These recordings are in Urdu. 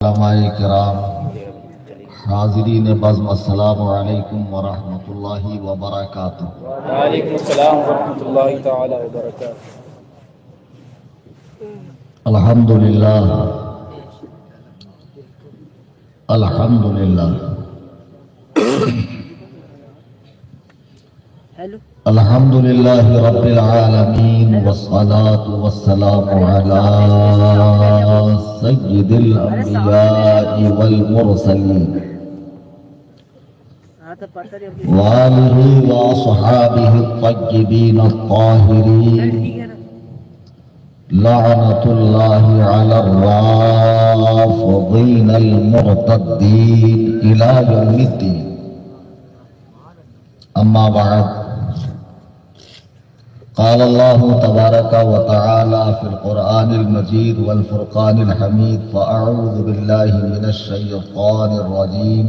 علماء کرام، حاضرین بزم، السلام علیکم ورحمۃ اللہ وبرکاتہ۔ وعلیکم السلام ورحمۃ اللہ تعالی وبرکاتہ۔ الحمدللہ الحمدللہ الحمدللہ رب العالمین، والصلاة والسلام علی سید الانبیاء والمرسلین وآلہ واصحابہ الطیبین الطاہرین، لعنت اللہ علی الرافضین المرتدین الی یوم الدین۔ اما بعد، قال اللہ تبارک و تعالی فی القرآن المجید والفرقان الحمید، فاعوذ باللہ من الشیطان الرجیم،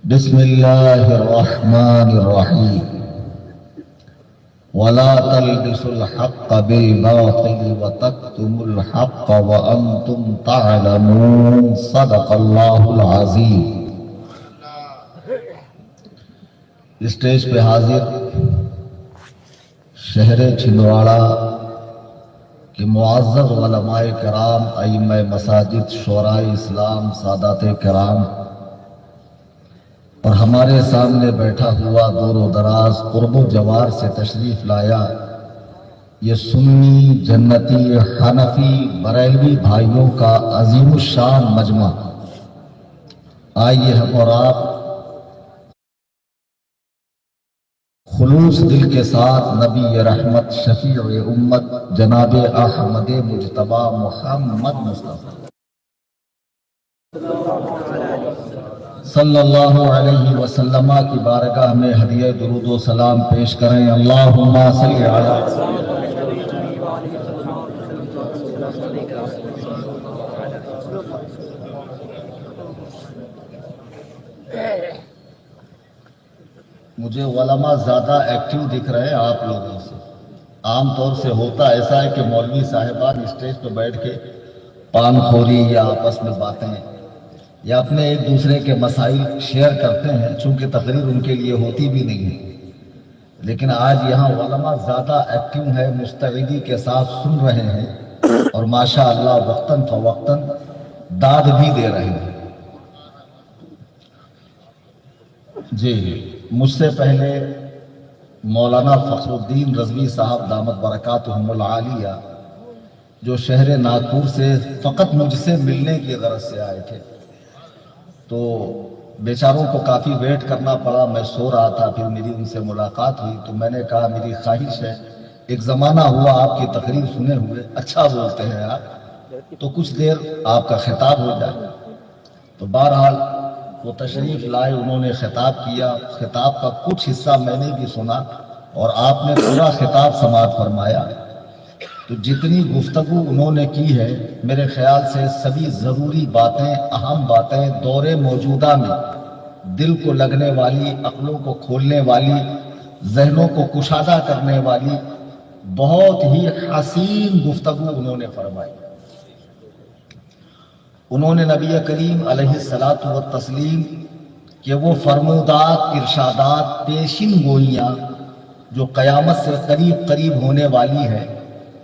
بسم اللہ الرحمن الرحیم، ولا تلبسوا الحق بالباطل وتكتموا الحق وانتم تعلمون، صدق اللہ العظیم۔ اسٹیج پہ حاضر شہر چھندواڑہ کے معزز علماء کرام، ائمہ مساجد، شعراء اسلام، سادات کرام، اور ہمارے سامنے بیٹھا ہوا دور و دراز قرب و جوار سے تشریف لایا یہ سنی، جنتی، حنفی، بریلوی بھائیوں کا عظیم الشان مجمع، آئیے ہم اور آپ خلوص دل کے ساتھ نبی رحمت، شفیع امت، جناب احمد مجتبی محمد مصطفیٰ صلی اللہ علیہ وسلم کی بارگاہ میں ہدیہ درود و سلام پیش کریں۔ اللہم صلی علی مجھے علماء زیادہ ایکٹیو دکھ رہے ہیں آپ لوگوں سے۔ عام طور سے ہوتا ایسا ہے کہ مولوی صاحبان اسٹیج پہ بیٹھ کے پان خوری یا آپس میں باتیں یا اپنے ایک دوسرے کے مسائل شیئر کرتے ہیں، چونکہ تقریر ان کے لیے ہوتی بھی نہیں ہے، لیکن آج یہاں علماء زیادہ ایکٹیو ہے، مستعدی کے ساتھ سن رہے ہیں اور ماشاءاللہ وقتاً فوقتاً داد بھی دے رہے ہیں۔ جی، مجھ سے پہلے مولانا فخر الدین رضوی صاحب دامت برکاتہم العالیہ، جو شہر ناگپور سے فقط مجھ سے ملنے کی غرض سے آئے تھے، تو بیچاروں کو کافی ویٹ کرنا پڑا، میں سو رہا تھا، پھر میری ان سے ملاقات ہوئی تو میں نے کہا میری خواہش ہے، ایک زمانہ ہوا آپ کی تقریر سنے ہوئے، اچھا بولتے ہیں آپ، تو کچھ دیر آپ کا خطاب ہو جائے۔ تو بہرحال وہ تشریف لائے، انہوں نے خطاب کیا، خطاب کا کچھ حصہ میں نے بھی سنا اور آپ نے پورا خطاب سماعت فرمایا۔ تو جتنی گفتگو انہوں نے کی ہے، میرے خیال سے سبھی ضروری باتیں، اہم باتیں، دور موجودہ میں دل کو لگنے والی، عقلوں کو کھولنے والی، ذہنوں کو کشادہ کرنے والی بہت ہی حسین گفتگو انہوں نے فرمائی۔ انہوں نے نبی کریم علیہ الصلاۃ والتسلیم کہ وہ فرمودات، ارشادات، پیشین گوئیاں جو قیامت سے قریب قریب ہونے والی ہے،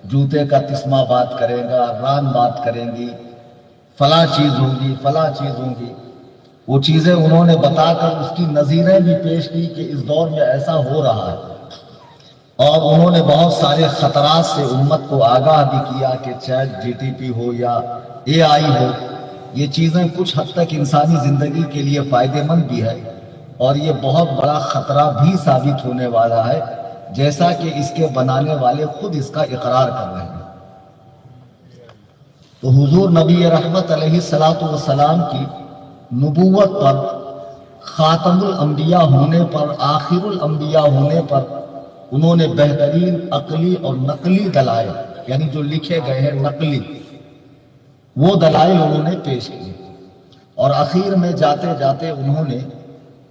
جوتے کا تسمہ بات کرے گا، ران بات کریں گی، فلاں چیز ہوگی، فلاں چیز ہوگی، وہ چیزیں انہوں نے بتا کر اس کی نظیریں بھی پیش کی کہ اس دور میں ایسا ہو رہا ہے، اور انہوں نے بہت سارے خطرات سے امت کو آگاہ بھی کیا کہ چیٹ جی ٹی پی ہو یا اے آئی ہو، یہ چیزیں کچھ حد تک انسانی زندگی کے لیے فائدہ مند بھی ہے اور یہ بہت بڑا خطرہ بھی ثابت ہونے والا ہے، جیسا کہ اس کے بنانے والے خود اس کا اقرار کر رہے ہیں۔ تو حضور نبی رحمت علیہ الصلاۃ والسلام کی نبوت پر، خاتم الانبیاء ہونے پر، آخر الانبیاء ہونے پر انہوں نے بہترین عقلی اور نقلی دلائل، یعنی جو لکھے گئے ہیں نقلی، وہ دلائل انہوں نے پیش کیے، اور اخیر میں جاتے جاتے انہوں نے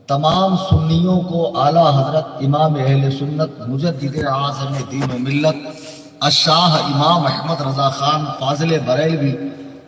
تمام سنیوں کو اعلیٰ حضرت امام اہل سنت مجدد اعظم دین و ملت الشاہ امام احمد رضا خان فاضل بریلوی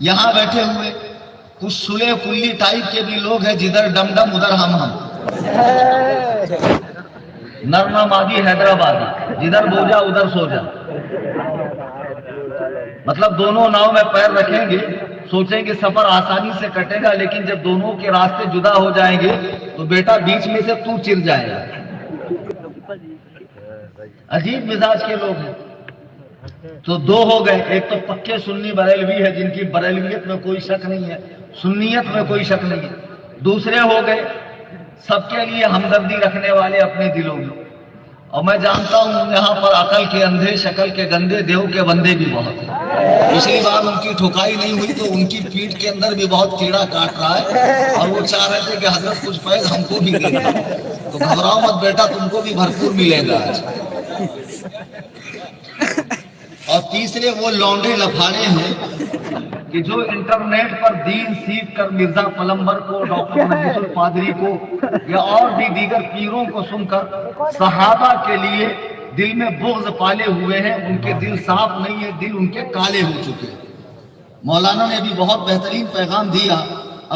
یہاں بیٹھے ہوئے کچھ سلے کلی ٹائپ کے بھی لوگ ہیں، جدھر ڈم ڈم ادھر ہم نرما مادی حیدرآبادی، جدھر بوجھا ادھر سو جا، مطلب دونوں ناؤ میں پیر رکھیں گے، سوچیں گے سفر آسانی سے کٹے گا، لیکن جب دونوں کے راستے جدا ہو جائیں گے تو بیٹا بیچ میں سے تو چر جائے گا۔ عجیب مزاج کے لوگ ہیں۔ تو دو ہو گئے، ایک تو پکے سنی بریلوی ہے جن کی بریلویت میں کوئی شک نہیں ہے، سنیت میں کوئی شک نہیں ہے۔ دوسرے ہو گئے سب کے لیے ہمدردی رکھنے والے اپنے دلوں میں، اور میں جانتا ہوں یہاں پر عقل کے اندھے، شکل کے گندے، دیو کے بندے بھی بہت ہیں۔ پچھلی بار ان کی ٹھکائی نہیں ہوئی تو ان کی پیٹھ کے اندر بھی بہت کیڑا کاٹ رہا ہے، اور وہ چاہ رہے تھے کہ حضرت کچھ فیض ہم کو بھی دے دیں۔ تو گھبراؤ مت بیٹا، تم کو بھی بھرپور ملے گا آج۔ اور تیسرے وہ لونڈے لفاڑے ہیں کہ جو انٹرنیٹ پر دین سیکھ کر مرزا پلمبر کو، ڈاکٹر نجیس القادری کو یا اور بھی دیگر پیروں کو سن کر صحابہ کے لیے دل میں بغض پالے ہوئے ہیں، ان کے دل صاف نہیں ہے، دل ان کے کالے ہو چکے ہیں۔ مولانا نے بھی بہت بہترین پیغام دیا،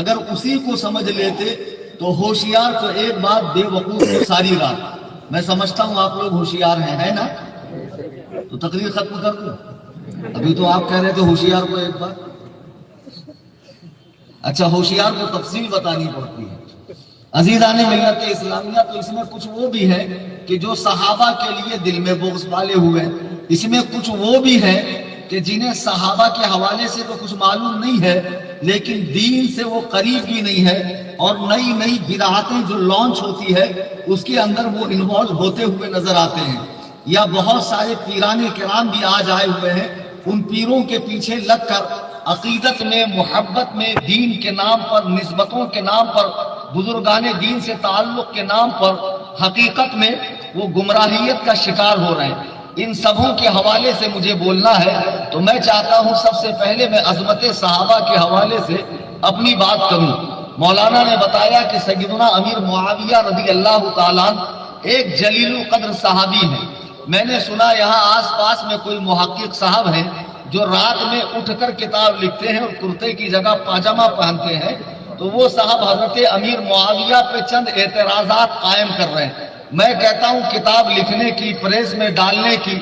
اگر اسی کو سمجھ لیتے تو ہوشیار تو ایک بات، بے وقوف کو ساری رات۔ میں سمجھتا ہوں آپ لوگ ہوشیار ہیں، ہے نا؟ تو تقریر ختم کر دوں؟ ابھی تو آپ کہہ رہے تھے ہوشیار کو ایک بار۔ اچھا، ہوشیار کو تفصیل بتانی پڑتی ہے۔ عزیزان ملت اسلامیہ، تو اس میں کچھ وہ بھی ہے کہ جو صحابہ کے لیے دل میں بغض پالے ہوئے، اس میں کچھ وہ بھی ہے کہ جنہیں صحابہ کے حوالے سے تو کچھ معلوم نہیں ہے، لیکن دین سے وہ قریب بھی نہیں ہے، اور نئی نئی بدعتیں جو لانچ ہوتی ہے اس کے اندر وہ انوالو ہوتے ہوئے نظر آتے ہیں۔ یا بہت سارے پیران کرام بھی آج آئے ہوئے ہیں، ان پیروں کے پیچھے لگ کر عقیدت میں، محبت میں، دین کے نام پر، نسبتوں کے نام پر، بزرگان دین سے تعلق کے نام پر حقیقت میں وہ گمراہیت کا شکار ہو رہے ہیں۔ ان سبوں کے حوالے سے مجھے بولنا ہے، تو میں چاہتا ہوں سب سے پہلے میں عظمت صحابہ کے حوالے سے اپنی بات کروں۔ مولانا نے بتایا کہ سیدنا امیر معاویہ رضی اللہ تعالیٰ ایک جلیل القدر صحابی ہیں۔ میں نے سنا یہاں آس پاس میں کوئی محقق صاحب ہیں جو رات میں اٹھ کر کتاب لکھتے ہیں اور کرتے کی جگہ پاجامہ پہنتے ہیں، تو وہ صاحب حضرت امیر معاویہ پہ چند اعتراضات قائم کر رہے ہیں۔ میں کہتا ہوں کتاب لکھنے کی، پریس میں ڈالنے کی،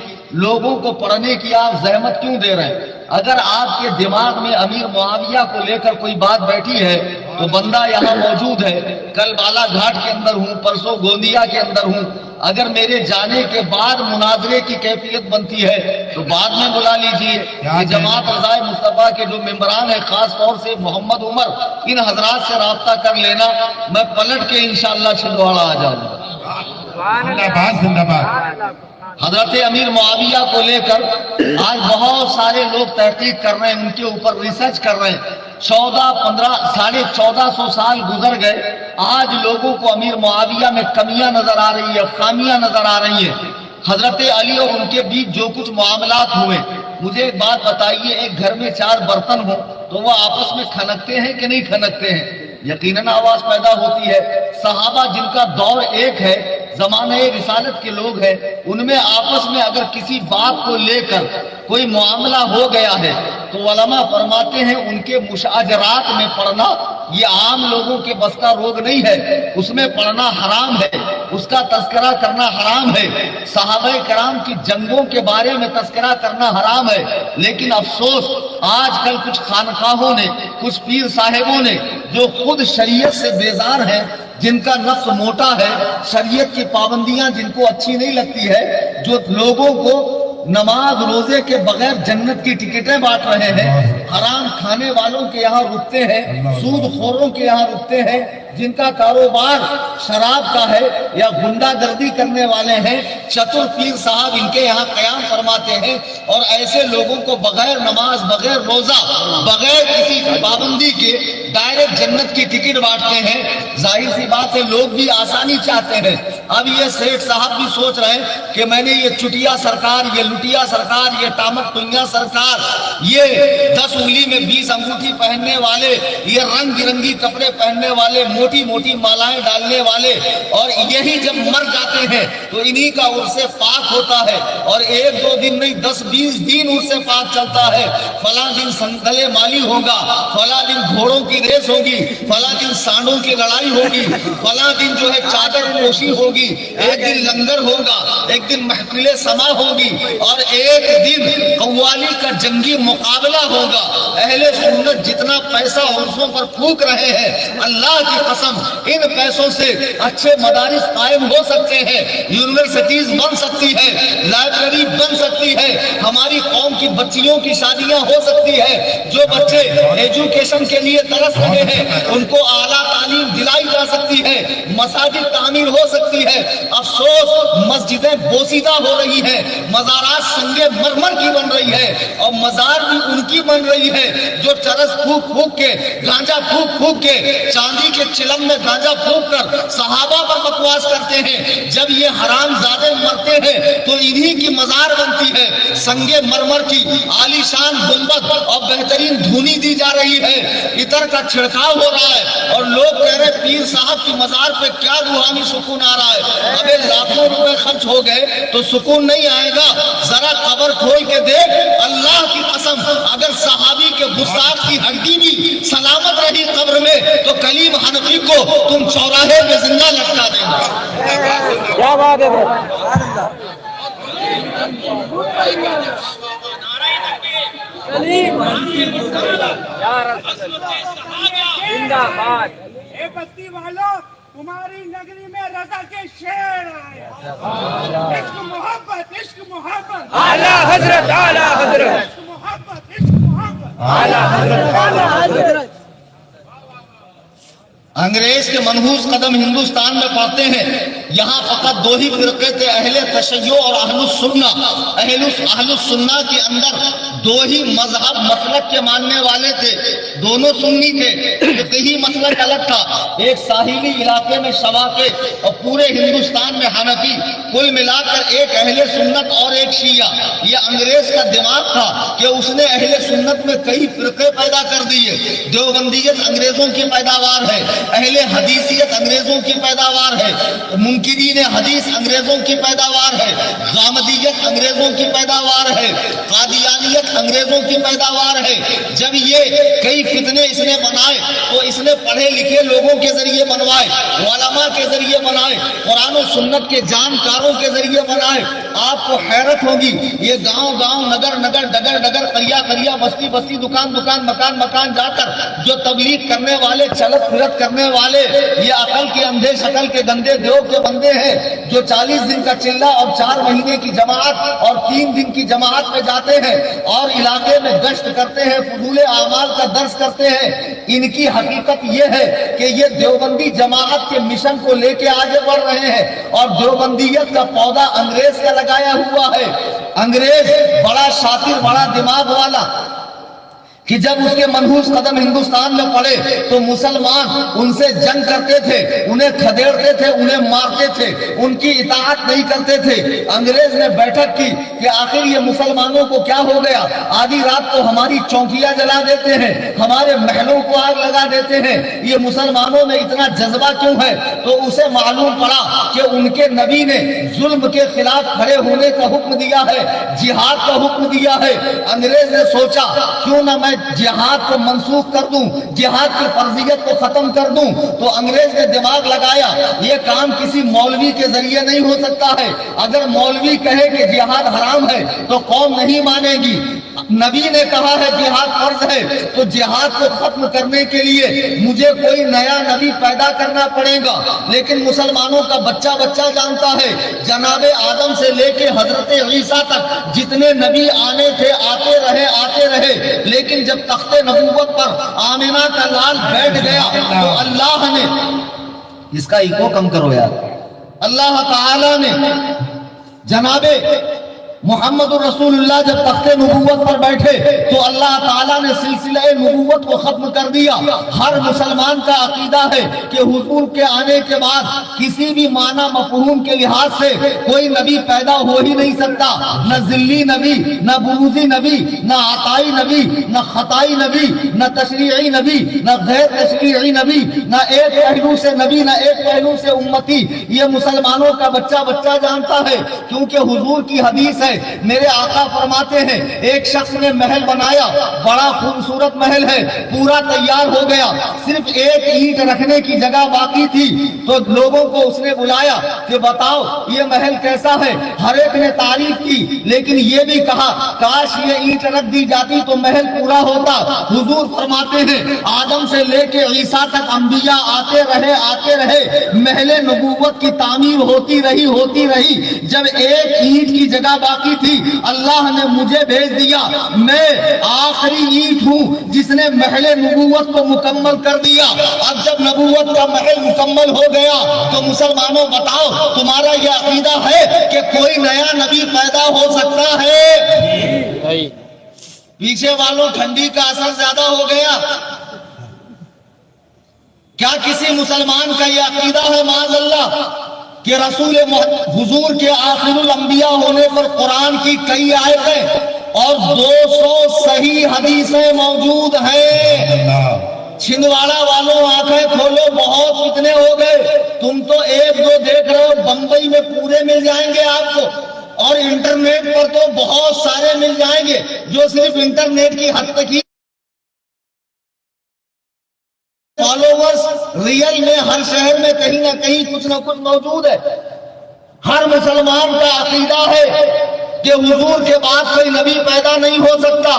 لوگوں کو پڑھنے کی آپ زحمت کیوں دے رہے ہیں؟ اگر آپ کے دماغ میں امیر معاویہ کو لے کر کوئی بات بیٹھی ہے تو بندہ یہاں موجود ہے، کل بالا گھاٹ کے اندر ہوں، پرسوں گوندیا کے اندر ہوں۔ اگر میرے جانے کے بعد مناظرے کی کیفیت بنتی ہے تو بعد میں بلا لیجئے۔ کہ جماعت رضائے مصطفیٰ کے جو ممبران ہیں، خاص طور سے محمد عمر، ان حضرات سے رابطہ کر لینا، میں پلٹ کے انشاءاللہ چھندواڑا آ جاؤں گا۔ زندہ باد۔ حضرت امیر معاویہ کو لے کر آج بہت سارے لوگ تحقیق کر رہے ہیں، ان کے اوپر ریسرچ کر رہے ہیں۔ 1400 سال گزر گئے، آج لوگوں کو امیر معاویہ میں کمیاں نظر آ رہی ہے، خامیاں نظر آ رہی ہیں۔ حضرت علی اور ان کے بیچ جو کچھ معاملات ہوئے، مجھے ایک بات بتائیے، ایک گھر میں 4 برتن ہوں تو وہ آپس میں کھنکتے ہیں کہ نہیں کھنکتے ہیں؟ یقیناً آواز پیدا ہوتی ہے۔ صحابہ جن کا دور ایک ہے، زمانہ رسالت کے لوگ ہیں، ان میں آپس میں اگر کسی بات کو لے کر کوئی معاملہ ہو گیا ہے تو علماء فرماتے ہیں ان کے مشاجرات میں پڑھنا یہ عام لوگوں کے بس کا روگ نہیں ہے، اس میں پڑھنا حرام ہے، اس کا تذکرہ کرنا حرام ہے۔ صحابہ کرام کی جنگوں کے بارے میں تذکرہ کرنا حرام ہے، لیکن افسوس آج کل کچھ خانقاہوں نے، کچھ پیر صاحبوں نے جو خود شریعت سے بیزار ہیں، جن کا نفس موٹا ہے، شریعت کی پابندیاں جن کو اچھی نہیں لگتی ہے، جو لوگوں کو نماز روزے کے بغیر جنت کی ٹکٹیں بانٹ رہے ہیں، حرام کھانے والوں کے یہاں رکتے ہیں، سود خوروں کے یہاں رکتے ہیں، جن کا کاروبار شراب کا ہے یا غنڈہ گردی کرنے والے ہیں، چتر پیر صاحب ان کے یہاں قیام فرماتے ہیں، اور ایسے لوگوں کو بغیر نماز، بغیر روزہ، بغیر کسی پابندی کے ڈائریکٹ جنت کی ٹکٹ بانٹتے ہیں. ظاہر سی بات ہے لوگ بھی آسانی چاہتے ہیں. اب یہ سیٹھ صاحب بھی سوچ رہے ہیں کہ میں نے یہ چٹیا سرکار, یہ لٹیا سرکار, یہ ٹامک ٹنیا سرکار, یہ 10 انگلی میں 20 انگوٹھی پہننے والے, یہ رنگ برنگی کپڑے پہننے والے, موٹی موٹی مالائیں ڈالنے والے, اور یہی جب مر جاتے ہیں تو انہی کا عرص پاک ہوتا ہے. اور 1-2 دن نہیں 10-20 دن عرص پاک چلتا ہے. فلاں دن سنگلے مالی ہوگا, فلاں دن گھوڑوں کی ریس ہوگی, فلاں دن سانڈوں کی لڑائی ہوگی, فلاں دن جو ہے چادر پوشی ہوگی, ایک دن لنگر ہوگا, ایک دن محفل سما ہوگی, اور ایک دن قوالی کا جنگی مقابلہ ہوگا. اہل سنت جتنا پیسہ عرصوں پر پھونک رہے ہیں, اللہ کی قسم ان پیسوں سے اچھے مدارس قائم ہو سکتے ہیں, یونیورسٹیز بن سکتی ہے, لائبریری بن سکتی ہے, ہماری قوم کی بچیوں کی شادیاں ہو سکتی ہے. جو بچے ایجوکیشن کے لیے ترس رہے ہیں ان کو اعلیٰ تعلیم دلائی جا سکتی ہے, مساجد تعمیر ہو سکتی ہے. افسوس مسجدیں بوسیدہ ہو رہی ہیں, مزارات سنگ مرمر کی بن رہی ہے, اور مزار بھی ان کی بن رہی ہے جو چرس پھونک پھونک کے, گانجا پھونک پھونک کے, چاندی کے چلم میں گانجا پھونک کر صحابہ پر بکواس کرتے ہیں. جب یہ حرام زادے مرتے ہیں تو انہی کی مزار بنتی ہے, سنگ مرمر کی عالی شان گنبد اور بہترین دھونی دی جا رہی ہے, عطر کا چھڑکاؤ ہو رہا ہے, اور لوگ کہہ رہے پیر صاحب کی مزار پہ کیا روحانی سکون آ رہا ہے. ابے لاکھوں روپے خرچ ہو گئے تو سکون نہیں آئے گا. ذرا قبر کھول کے دیکھ, اللہ کی قسم اگر صحابی کے گستاخ کی ہڈی بھی سلامت رہی قبر میں تو کلیم حنفی کو تم چوراہے پہ زندہ لٹکا دیں گے. کیا بات ہے زندہ باد. اے بستی والوں, تمہاری نگری میں رضا کے شیر آئے. عشق محبت, عشق محبت, اعلیٰ حضرت, اعلیٰ حضرت, عشق محبت, عشق محبت. اعلیٰ حضرت, اعلیٰ حضرت. انگریز کے منحوس قدم ہندوستان میں پڑتے ہیں. یہاں فقط 2 ہی فرقے تھے, اہل تشیع اور اہل السنہ. اہل السنہ کے اندر 2 ہی مذہب مسلک کے ماننے والے تھے, دونوں سنی تھے. فقہی مسلک الگ تھا, ایک ساحلی علاقے میں شواقے اور پورے ہندوستان میں حنفی, کل ملا کر ایک اہل سنت اور ایک شیعہ. یہ انگریز کا دماغ تھا کہ اس نے اہل سنت میں کئی فرقے پیدا کر دیے. دیوبندیت انگریزوں کی پیداوار ہے, اہل حدیثیت انگریزوں کی پیداوار ہے, منکرین حدیث انگریزوں کی پیداوار ہے, غامدیت انگریزوں کی پیداوار ہے, قادیانیت انگریزوں کی پیداوار ہے. جب یہ کئی فتنے اس نے بنائے تو اس نے پڑھے لکھے لوگوں کے ذریعے بنوائے, علماء کے ذریعے بنائے, قرآن و سنت کے جانکاروں کے ذریعے بنائے. آپ کو حیرت ہوگی, یہ گاؤں گاؤں, نگر نگر, ڈگر ڈگر, قریہ قریہ, بستی بستی, دکان دکان, مکان مکان جا کر جو تبلیغ کرنے والے, چلت پھرت کرنے والے, یہ عقل کے اندھے شکل کے گندے دیو کے بندے ہیں جو 40 دن کا چلہ اور 4 مہینے کی جماعت اور 3 دن کی جماعت میں جاتے ہیں اور علاقے میں گشت کرتے ہیں, فضول اعمال کا درس کرتے ہیں. ان کی حقیقت یہ ہے کہ یہ دیوبندی جماعت کے مشن کو لے کے آگے بڑھ رہے ہیں, اور دیوبندیت کا پودا انگریز کا لگایا ہوا ہے. انگریز بڑا شاطر, بڑا دماغ والا, کہ جب اس کے منحوس قدم ہندوستان میں پڑے تو مسلمان ان سے جنگ کرتے تھے, انہیں کھدیڑتے تھے, انہیں مارتے تھے, ان کی اطاعت نہیں کرتے تھے. انگریز نے بیٹھک کی کہ آخر یہ مسلمانوں کو کیا ہو گیا, آدھی رات کو ہماری چوکیاں جلا دیتے ہیں, ہمارے محلوں کو آگ لگا دیتے ہیں, یہ مسلمانوں میں اتنا جذبہ کیوں ہے؟ تو اسے معلوم پڑا کہ ان کے نبی نے ظلم کے خلاف کھڑے ہونے کا حکم دیا ہے, جہاد کا حکم دیا ہے. انگریز نے سوچا کیوں نہ میں جہاد کو منسوخ کر دوں, جہاد کی فرضیت کو ختم کر دوں. تو انگریز نے دماغ لگایا, یہ کام کسی مولوی کے ذریعے نہیں ہو سکتا ہے. اگر مولوی کہے کہ جہاد حرام ہے تو قوم نہیں مانے گی. نبی نے کہا ہے جہاد فرض ہے, تو جہاد کو ختم کرنے کے لیے مجھے کوئی نیا نبی پیدا کرنا پڑے گا. لیکن مسلمانوں کا بچہ بچہ جانتا ہے, جناب آدم سے لے کے حضرت عیسیٰ تک جتنے نبی آنے تھے آتے رہے, لیکن جب تخت نبوت پر آمینہ کا لال بیٹھ گیا تو اللہ نے, اس کا ایکو کم کرو یار, اللہ تعالی نے جناب محمد الرسول اللہ جب تخت نبوت پر بیٹھے تو اللہ تعالیٰ نے سلسلہ نبوت کو ختم کر دیا۔ ہر مسلمان کا عقیدہ ہے کہ حضور کے آنے کے بعد کسی بھی معنی مفہوم کے لحاظ سے کوئی نبی پیدا ہو ہی نہیں سکتا، نہ ذلی نبی، نہ بروزی نبی، نہ عطائی نبی، نہ خطائی نبی، نہ تشریعی نبی، نہ غیر تشریعی نبی، نہ ایک پہلو سے نبی، نہ ایک پہلو سے امتی۔ یہ مسلمانوں کا بچہ بچہ جانتا ہے، کیونکہ حضور کی حدیث ہے، میرے آقا فرماتے ہیں ایک شخص نے محل بنایا، بڑا خوبصورت محل ہے، پورا تیار ہو گیا، صرف ایک اینٹ رکھنے کی جگہ باقی تھی، تو لوگوں کو اس نے بلایا کہ بتاؤ یہ محل کیسا ہے۔ ہر ایک نے تعریف کی، لیکن یہ بھی کہا کاش یہ اینٹ رکھ دی جاتی تو محل پورا ہوتا۔ حضور فرماتے ہیں آدم سے لے کے عیسیٰ تک انبیاء آتے رہے، محل نبوت کی تعمیر ہوتی رہی، جب ایک اینٹ کی جگہ باقی تھی اللہ نے مجھے بھیج دیا، میں آخری اینٹ ہوں جس نے محل نبوت کو مکمل کر دیا۔ اب جب نبوت کا محل مکمل ہو گیا تو مسلمانوں بتاؤ تمہارا یہ عقیدہ ہے کہ کوئی نیا نبی پیدا ہو سکتا ہے؟ پیچھے والوں ٹھنڈی کا اثر زیادہ ہو گیا۔ کیا کسی مسلمان کا یہ عقیدہ ہے معاذ اللہ کہ رسول حضور کے آخر الانبیاء ہونے پر قرآن کی کئی آیتیں اور 200 صحیح حدیثیں موجود ہیں؟ چھندواڑہ والوں آنکھیں کھولو، بہت کتنے ہو گئے، تم تو ایک دو دیکھ رہے ہو، بمبئی میں پورے مل جائیں گے آپ کو، اور انٹرنیٹ پر تو بہت سارے مل جائیں گے جو صرف انٹرنیٹ کی حد تک ہی فالوورز ریئل میں ہر شہر میں کہیں نہ کہیں کچھ نہ کچھ موجود ہے۔ ہر مسلمان کا عقیدہ ہے کہ حضور کے بعد کوئی نبی پیدا نہیں ہو سکتا،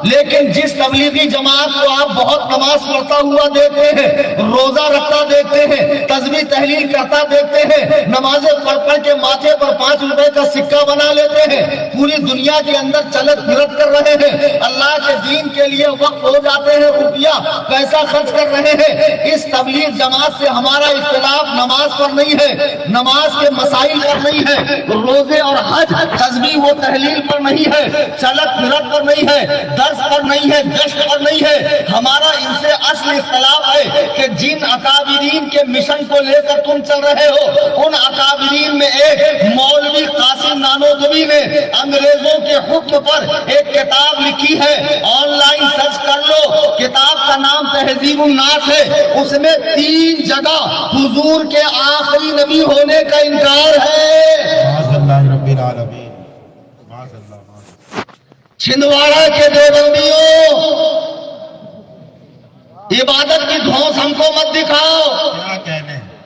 لیکن جس تبلیغی جماعت کو آپ بہت نماز پڑھتا ہوا دیکھتے ہیں، روزہ رکھتا دیکھتے ہیں، تسبیح تحلیل کرتا دیکھتے ہیں، نمازیں پڑھ کے ماتھے پر 5 روپے کا سکہ بنا لیتے ہیں، پوری دنیا کے اندر چلت پھرت کر رہے ہیں، اللہ کے دین کے لیے وقف ہو جاتے ہیں، روپیہ پیسہ خرچ کر رہے ہیں۔ اس تبلیغ جماعت سے ہمارا اختلاف نماز پر نہیں ہے، نماز کے مسائل پر نہیں ہے، روزے اور حج تسبیح وہ تحلیل پر نہیں ہے، چلت پھرت پر نہیں ہے، درس پر نہیں ہے، گشت پر نہیں ہے۔ ہمارا ان سے اصل اختلاف ہے کہ جن اکابرین کے مشن کو لے کر تم چل رہے ہو، ان اکابرین میں ایک مولوی قاسم نانوتوی نے انگریزوں کے حکم پر ایک کتاب لکھی ہے، آن لائن سرچ کر لو، کتاب کا نام تہذیب الناس ہے، اس میں 3 جگہ حضور کے آخری نبی ہونے کا انکار ہے۔ چھندواڑہ کے دیوبندیوں، عبادت کی دھونس ہم کو مت دکھاؤ۔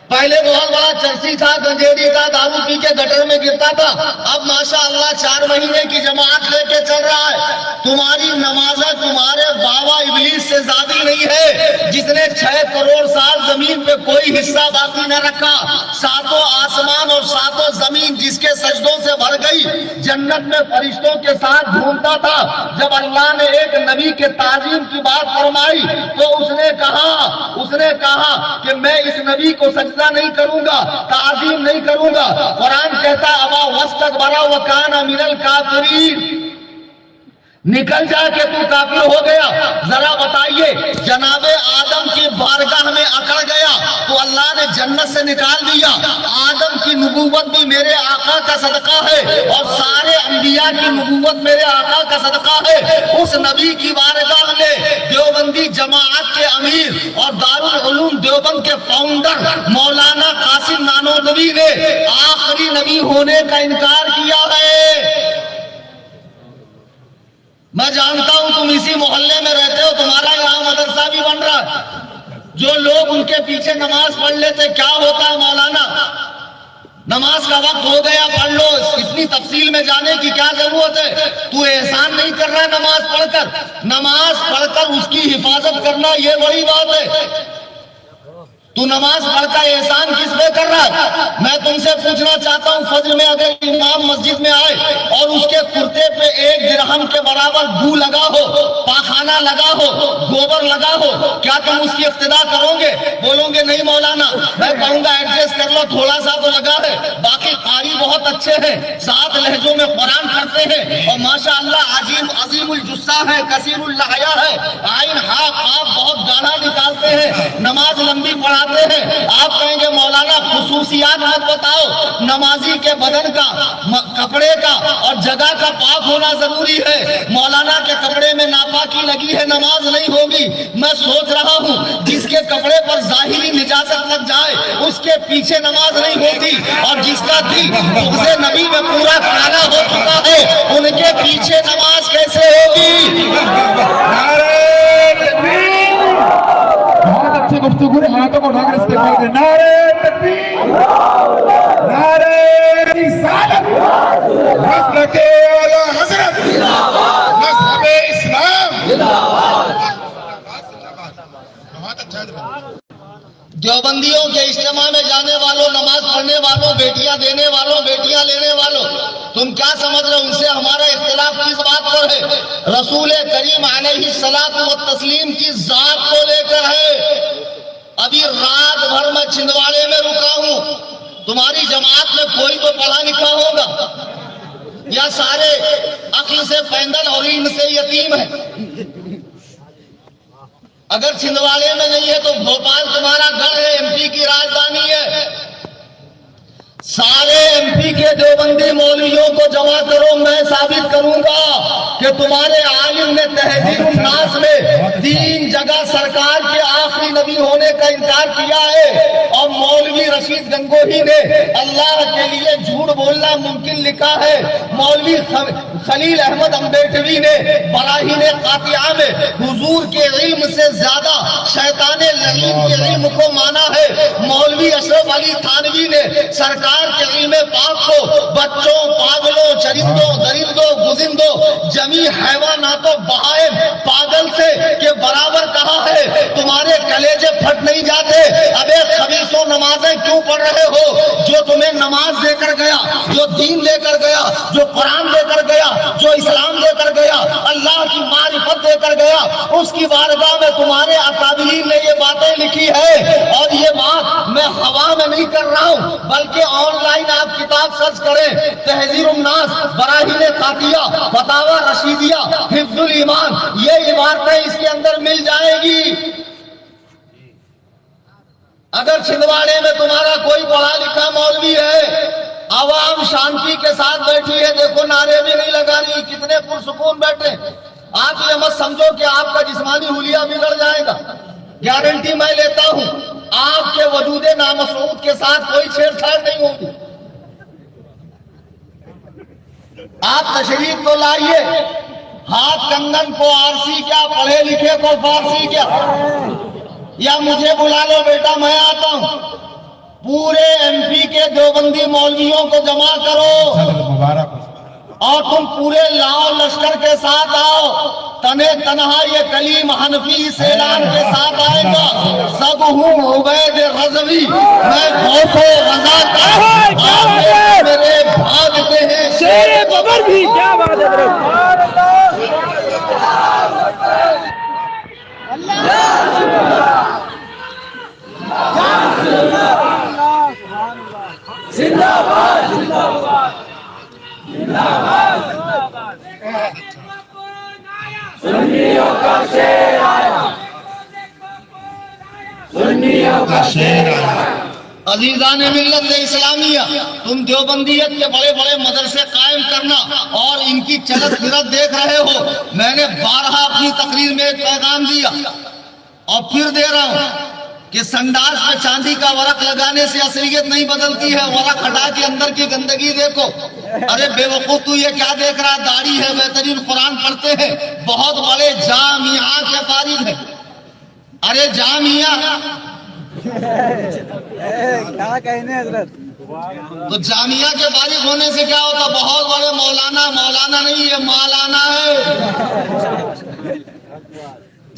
پہلے بہت بڑا چرسی تھا، گنجیڑی تھا، دارو پی کے گٹر میں گرتا تھا، اب ماشاءاللہ 4 مہینے کی جماعت لے کے چل رہا ہے۔ تمہاری نمازیں تمہارے بابا ابلیس سے زیادہ نہیں ہے، جس نے 6 کروڑ سال زمین پہ کوئی حصہ باقی نہ رکھا، 7 آسمان اور 7 زمین جس کے سجدوں سے بھر گئی، جنت میں فرشتوں کے ساتھ گھومتا تھا۔ جب اللہ نے ایک نبی کے تعظیم کی بات فرمائی تو اس نے کہا کہ میں اس نبی کو سجدہ نہیں کروں گا، تعظیم نہیں کروں گا۔ قرآن کہتا ابا واستکبر وکان من الکافرین، نکل جا کہ تو کافر ہو گیا۔ ذرا بتائیے، جناب آدم کی بارگاہ میں اکڑ گیا تو اللہ نے جنت سے نکال دیا۔ آدم کی نبوت بھی میرے آقا کا صدقہ ہے اور سارے انبیاء کی نبوت میرے آقا کا صدقہ ہے۔ اس نبی کی بارگاہ میں دیوبندی جماعت کے امیر اور دارالعلوم دیوبند کے فاؤنڈر مولانا قاسم نانوتوی نے آخری نبی ہونے کا انکار کیا ہے۔ میں جانتا ہوں تم اسی محلے میں رہتے ہو، تمہارا یہاں مدرسہ بھی بن رہا ہے، جو لوگ ان کے پیچھے نماز پڑھ لیتے، کیا ہوتا ہے مولانا؟ نماز کا وقت ہو گیا، پڑھ لو، اتنی تفصیل میں جانے کی کیا ضرورت ہے؟ تو احسان نہیں کر رہا ہے نماز پڑھ کر اس کی حفاظت کرنا یہ بڑی بات ہے۔ تو نماز پڑھ کر احسان کس پہ کر رہا ہے؟ میں تم سے پوچھنا چاہتا ہوں، فجر میں اگر امام مسجد میں آئے اور اس کے کرتے پہ 1 درہم کے برابر بو لگا ہو، پاخانہ لگا ہو، گوبر لگا ہو، کیا تم اس کی اقتدا کرو گے؟ بولو گے نہیں مولانا، میں کہوں گا ایڈجسٹ کر لو، تھوڑا سا تو لگا ہے، باقی قاری بہت اچھے ہیں، 7 لہجوں میں قرآن پڑھتے ہیں اور ماشاءاللہ عظیم الجثہ ہے، کثیر اللحیہ ہے، عین ہا قاف بہت گاڑھا نکالتے ہیں، نماز لمبی پڑھاتے ہیں۔ آپ کہیں گے مولانا خصوصیات مت بتاؤ، نمازی کے بدن کا، کپڑے کا اور جگہ کا پاک ہونا ضروری ہے۔ مولانا کے کپڑے میں ناپاکی لگی ہے، نماز نہیں ہوگی۔ میں سوچ رہا ہوں جس کے کپڑے پر ظاہری نجاست لگ جائے اس کے پیچھے نماز نہیں ہوگی، اور جس کا دل بغض نبی میں پورا کالا ہو چکا ہے ان کے پیچھے نماز کیسے ہوگی؟ بہت اچھی گفتگو ہے، ہاتھوں کو اٹھا کر استقبال کریں۔ نعرہ تکبیر، نعرہ رسالت، مسلک اعلیٰ حضرت، مذہب اسلام۔ بہت اچھا ہے۔ دیوبندیوں کے اجتماع میں جانے والوں، نماز پڑھنے والوں، بیٹیاں دینے والوں، بیٹیاں لینے والوں، تم کیا سمجھ رہے ہو ان سے ہمارا اختلاف کس بات پر ہے؟ رسول کریم علیہ الصلوۃ والتسلیم کی ذات کو لے کر ہے۔ ابھی رات بھر میں چھندواڑے میں رکا ہوں، تمہاری جماعت میں کوئی تو پڑھا لکھا ہوگا یا سارے عقل سے فیندل اور علم سے یتیم ہے؟ اگر چھندواڑے میں نہیں ہے تو بھوپال تمہارا گھر ہے، ایم پی کی راجدھانی ہے۔ سارے ایم پی کے دیوبندی مولویوں کو جمع کرو، میں ثابت کروں گا کہ تمہارے عالم نے تہذیب الناس میں 3 جگہ سرکار کے آخری نبی ہونے کا انکار کیا ہے، اور مولوی رشید گنگوہی نے اللہ کے لیے جھوٹ بولنا ممکن لکھا ہے۔ مولوی خلیل احمد امبیٹوی نے براہین قاطعہ میں حضور کے علم سے زیادہ شیطان لعین کے علم کو مانا ہے۔ مولوی اشرف علی تھانوی نے سرکار کے علم پاک کو بچوں، پاگلوں، چرندوں، درندوں، گزندوں، جمی حیواناتوں، بہائم، پاگل سے کے برابر کہا ہے۔ تمہارے کلیجے پھٹ نہیں جاتے؟ ابے خبیثوں، نمازیں کیوں پڑھ رہے ہو؟ جو تمہیں نماز دے کر گیا، جو دین دے کر گیا، جو قرآن دے کر گیا، جو اسلام دے کر گیا، اللہ کی معرفت دے کر گیا، اس کی بارگاہ میں تمہارے اکابرین نے یہ باتیں لکھی ہے۔ اور یہ بات میں ہوا میں نہیں کر رہا ہوں، بلکہ آن لائن آپ کتاب سرچ کریں، تہذیب الناس، براہین قاطعہ، فتاوی رشیدیہ، حفظ الایمان، یہ عبارتیں اس کے اندر مل جائے گی۔ اگر چھندواڑے میں تمہارا کوئی پڑھا لکھا مولوی ہے، عوام شانتی کے ساتھ بیٹھی ہے، دیکھو نعرے بھی نہیں لگا رہی، کتنے پرسکون بیٹھے۔ آپ یہ مت سمجھو کہ آپ کا جسمانی حلیہ بگڑ جائے گا، گارنٹی میں لیتا ہوں آپ کے وجود نامسعود کے ساتھ کوئی چھیڑ چھاڑ نہیں ہوگی۔ آپ تشریف تو لائیے، ہاتھ کنگن کو آرسی کیا، پڑھے لکھے کو فارسی کیا، یا مجھے بلا لو بیٹا میں آتا ہوں۔ پورے ایم پی کے دیوبندی مولویوں کو جمع کرو اور تم پورے لاؤ لشکر کے ساتھ آؤ، تنے تنہا یہ کلیم حنفی اس اعلان کے ساتھ آئے گا، سب ہوں عبید غزوی، میں غوث و غزہ کا، آپ میرے بھاگتے ہیں شیر ببر بھی، کیا بات ہے سنیوں کا شیر آیا، سنیوں کا شیر آیا۔ عزیزان ملت اسلامیہ، تم دیوبندیت کے بڑے بڑے مدرسے قائم کرنا اور ان کی چلت پھرت دیکھ رہے ہو۔ میں نے بارہا اپنی تقریر میں ایک پیغام دیا اور پھر دے رہا ہوں کہ سنڈاس میں چاندی کا ورق لگانے سے اصلیت نہیں بدلتی ہے، ورق ہٹا کے اندر کی گندگی دیکھو۔ ارے بے وقوف تو یہ کیا دیکھ رہا، داڑھی ہے، بہترین قرآن پڑھتے ہیں، بہت بڑے جامعہ کے فارغ ہیں۔ ارے جامعہ کیا کہنے حضرت، تو جامعہ کے فارغ ہونے سے کیا ہوتا؟ بہت بڑے مولانا، مولانا نہیں یہ مالانا ہے۔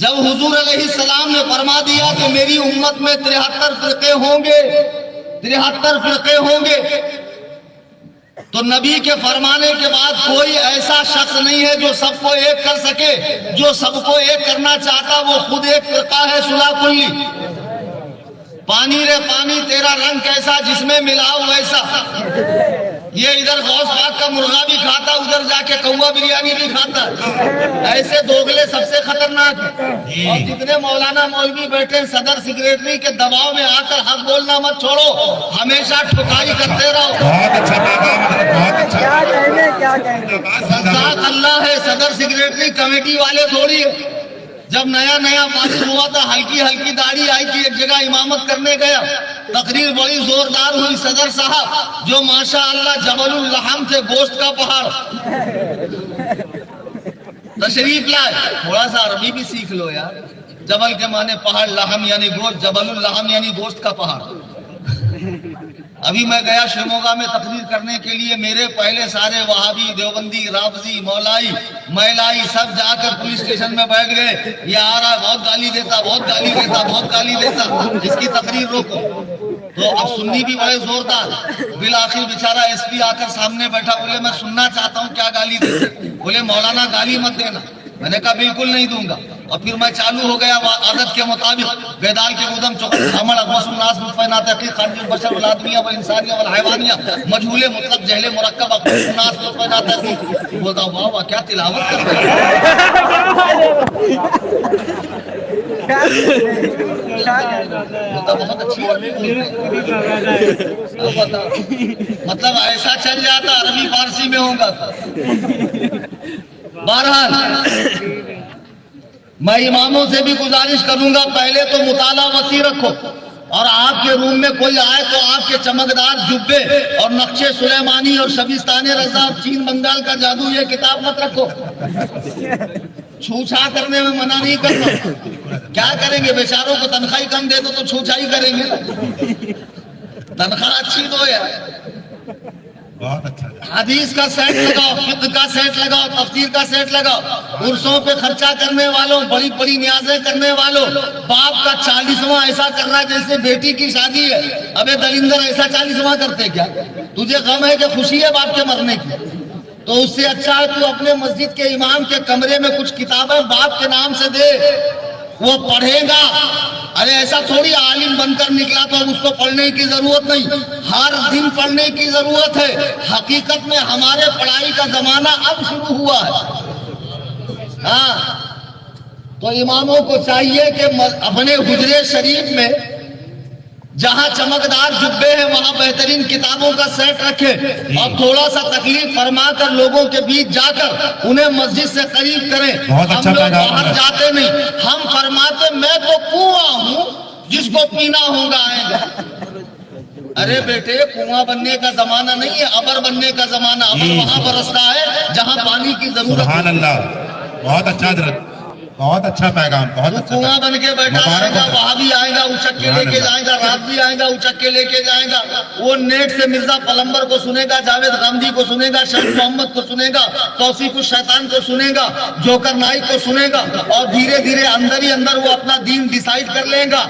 جب حضور علیہ السلام نے فرما دیا کہ میری امت میں 73 فرقے ہوں گے، 73 فرقے ہوں گے، تو نبی کے فرمانے کے بعد کوئی ایسا شخص نہیں ہے جو سب کو ایک کر سکے۔ جو سب کو ایک کرنا چاہتا وہ خود ایک فرقہ ہے، صلح کلی۔ پانی رے پانی تیرا رنگ کیسا، جس میں ملاؤ ویسا۔ یہ ادھر غوث پاک کا مرغا بھی کھاتا، ادھر جا کے کوا بریانی بھی کھاتا۔ ایسے دوگلے سب سے خطرناک ہیں۔ اور جتنے مولانا مولوی بیٹھے صدر سیکریٹری کے دباؤ میں آ کر حق بولنا مت چھوڑو، ہمیشہ ٹھکائی کرتے رہو۔ بہت اچھا پیغام حضرت، بہت اچھا۔ کیا کہیں گے رزاق اللہ ہے، صدر سیکریٹری کمیٹی والے تھوڑی ہے۔ جب نیا فارغ ہوا تھا، ہلکی ہلکی داڑھی آئی تھی، ایک جگہ امامت کرنے گیا، تقریر بڑی زوردار ہوئی۔ صدر صاحب جو ماشاء اللہ جبل اللحم تھے، گوشت کا پہاڑ، تشریف لائے۔ تھوڑا سا عربی بھی سیکھ لو یار۔ جبل کے معنی پہاڑ، لحم یعنی گوشت، جبل اللحم یعنی گوشت کا پہاڑ۔ ابھی میں گیا شیموگا میں تقریر کرنے کے لیے، میرے پہلے سارے وہابی، دیوبندی، رافضی، مولائی، میلائی سب جا کر پولیس اسٹیشن میں بیٹھ گئے۔ یہ آ رہا بہت گالی دیتا، بہت گالی دیتا، بہت گالی دیتا، اس کی تقریر روکو۔ تو اب سنی بھی بڑے زوردار۔ بالآخر بیچارہ ایس پی آ کر سامنے بیٹھا، بولے میں سننا چاہتا ہوں کیا گالی دیتے۔ بولے مولانا گالی مت دینا۔ میں نے کہا بالکل نہیں دوں گا۔ اور پھر میں چالو ہو گیا عادت کے مطابق، بیدال کے قدم چوکر حمل اقواس الناس مطفئنہ تحقیق خارج البشر والآدمیہ والانسانیہ والحیوانیہ مجہول مطلق جہل مرکب اقواس الناس مطفئنہ تحقیق۔ بولتا واہ واہ کیا تلاوت کر رہے بولتا بہت اچھی عربی بولتے ہیں۔ مطلب ایسا چل جاتا عربی فارسی میں ہوگا۔ بہرحال میں اماموں سے بھی گزارش کروں گا، پہلے تو مطالعہ وسیع رکھو، اور آپ کے روم میں کوئی آئے تو آپ کے چمکدار جبے اور نقشے سلیمانی اور شبستان رضا اور چین بنگال کا جادو یہ کتاب مت رکھو۔ چھوچھا کرنے میں منع نہیں کرتا۔ کیا کریں گے، بیچاروں کو تنخواہ کم دے دو تو چھوچھا ہی کریں گے۔ تنخواہ اچھی دو یار۔ بہت اچھا۔ حدیث کا سیٹ لگاؤ، فقہ کا سیٹ لگاؤ، تفسیر کا سیٹ لگاؤ۔ عرسوں پہ خرچہ کرنے والوں، بڑی بڑی نیازیں کرنے والوں، باپ کا 40واں ایسا کر رہا ہے جیسے بیٹی کی شادی ہے۔ ابے دلندر ایسا 40واں کرتے کیا؟ تجھے غم ہے کہ خوشی ہے باپ کے مرنے کی؟ تو اس سے اچھا ہے تو اپنے مسجد کے امام کے کمرے میں کچھ کتابیں باپ کے نام سے دے، وہ پڑھے گا۔ ارے ایسا تھوڑی عالم بن کر نکلا تو اب اس کو پڑھنے کی ضرورت نہیں، ہر دن پڑھنے کی ضرورت ہے۔ حقیقت میں ہمارے پڑھائی کا زمانہ اب شروع ہوا ہے۔ ہاں تو اماموں کو چاہیے کہ اپنے حجرے شریف میں جہاں چمکدار جبے ہیں وہاں بہترین کتابوں کا سیٹ رکھے، اور تھوڑا سا تکلیف فرما کر لوگوں کے بیچ جا کر انہیں مسجد سے قریب کریں۔ ہم لوگ باہر جاتے نہیں، ہم فرماتے میں تو کنواں ہوں، جس کو پینا ہوگا آئے گا۔ ارے بیٹے کنواں بننے کا زمانہ نہیں ہے، ابر بننے کا زمانہ۔ ابر وہاں برستا ہے جہاں پانی کی ضرورت ہے۔ سبحان اللہ، بہت اچھا حضرت، بہت اچھا پیغام، بہت اچھا۔ کنواں بن کے بیٹھا رہے گا، وہاں بھی آئے گا اچک کے لے کے جائے گا، رات بھی آئے گا اچک کے لے کے جائے گا۔ وہ نیٹ سے مرزا پلمبر کو سنے گا، جاوید غامدی کو سنے گا، شیخ محمد کو سنے گا، توصیف الشیطان کو سنے گا، جوکر نائک کو سنے گا، اور دھیرے دھیرے اندر ہی اندر وہ اپنا دین ڈیسائیڈ کر لے گا۔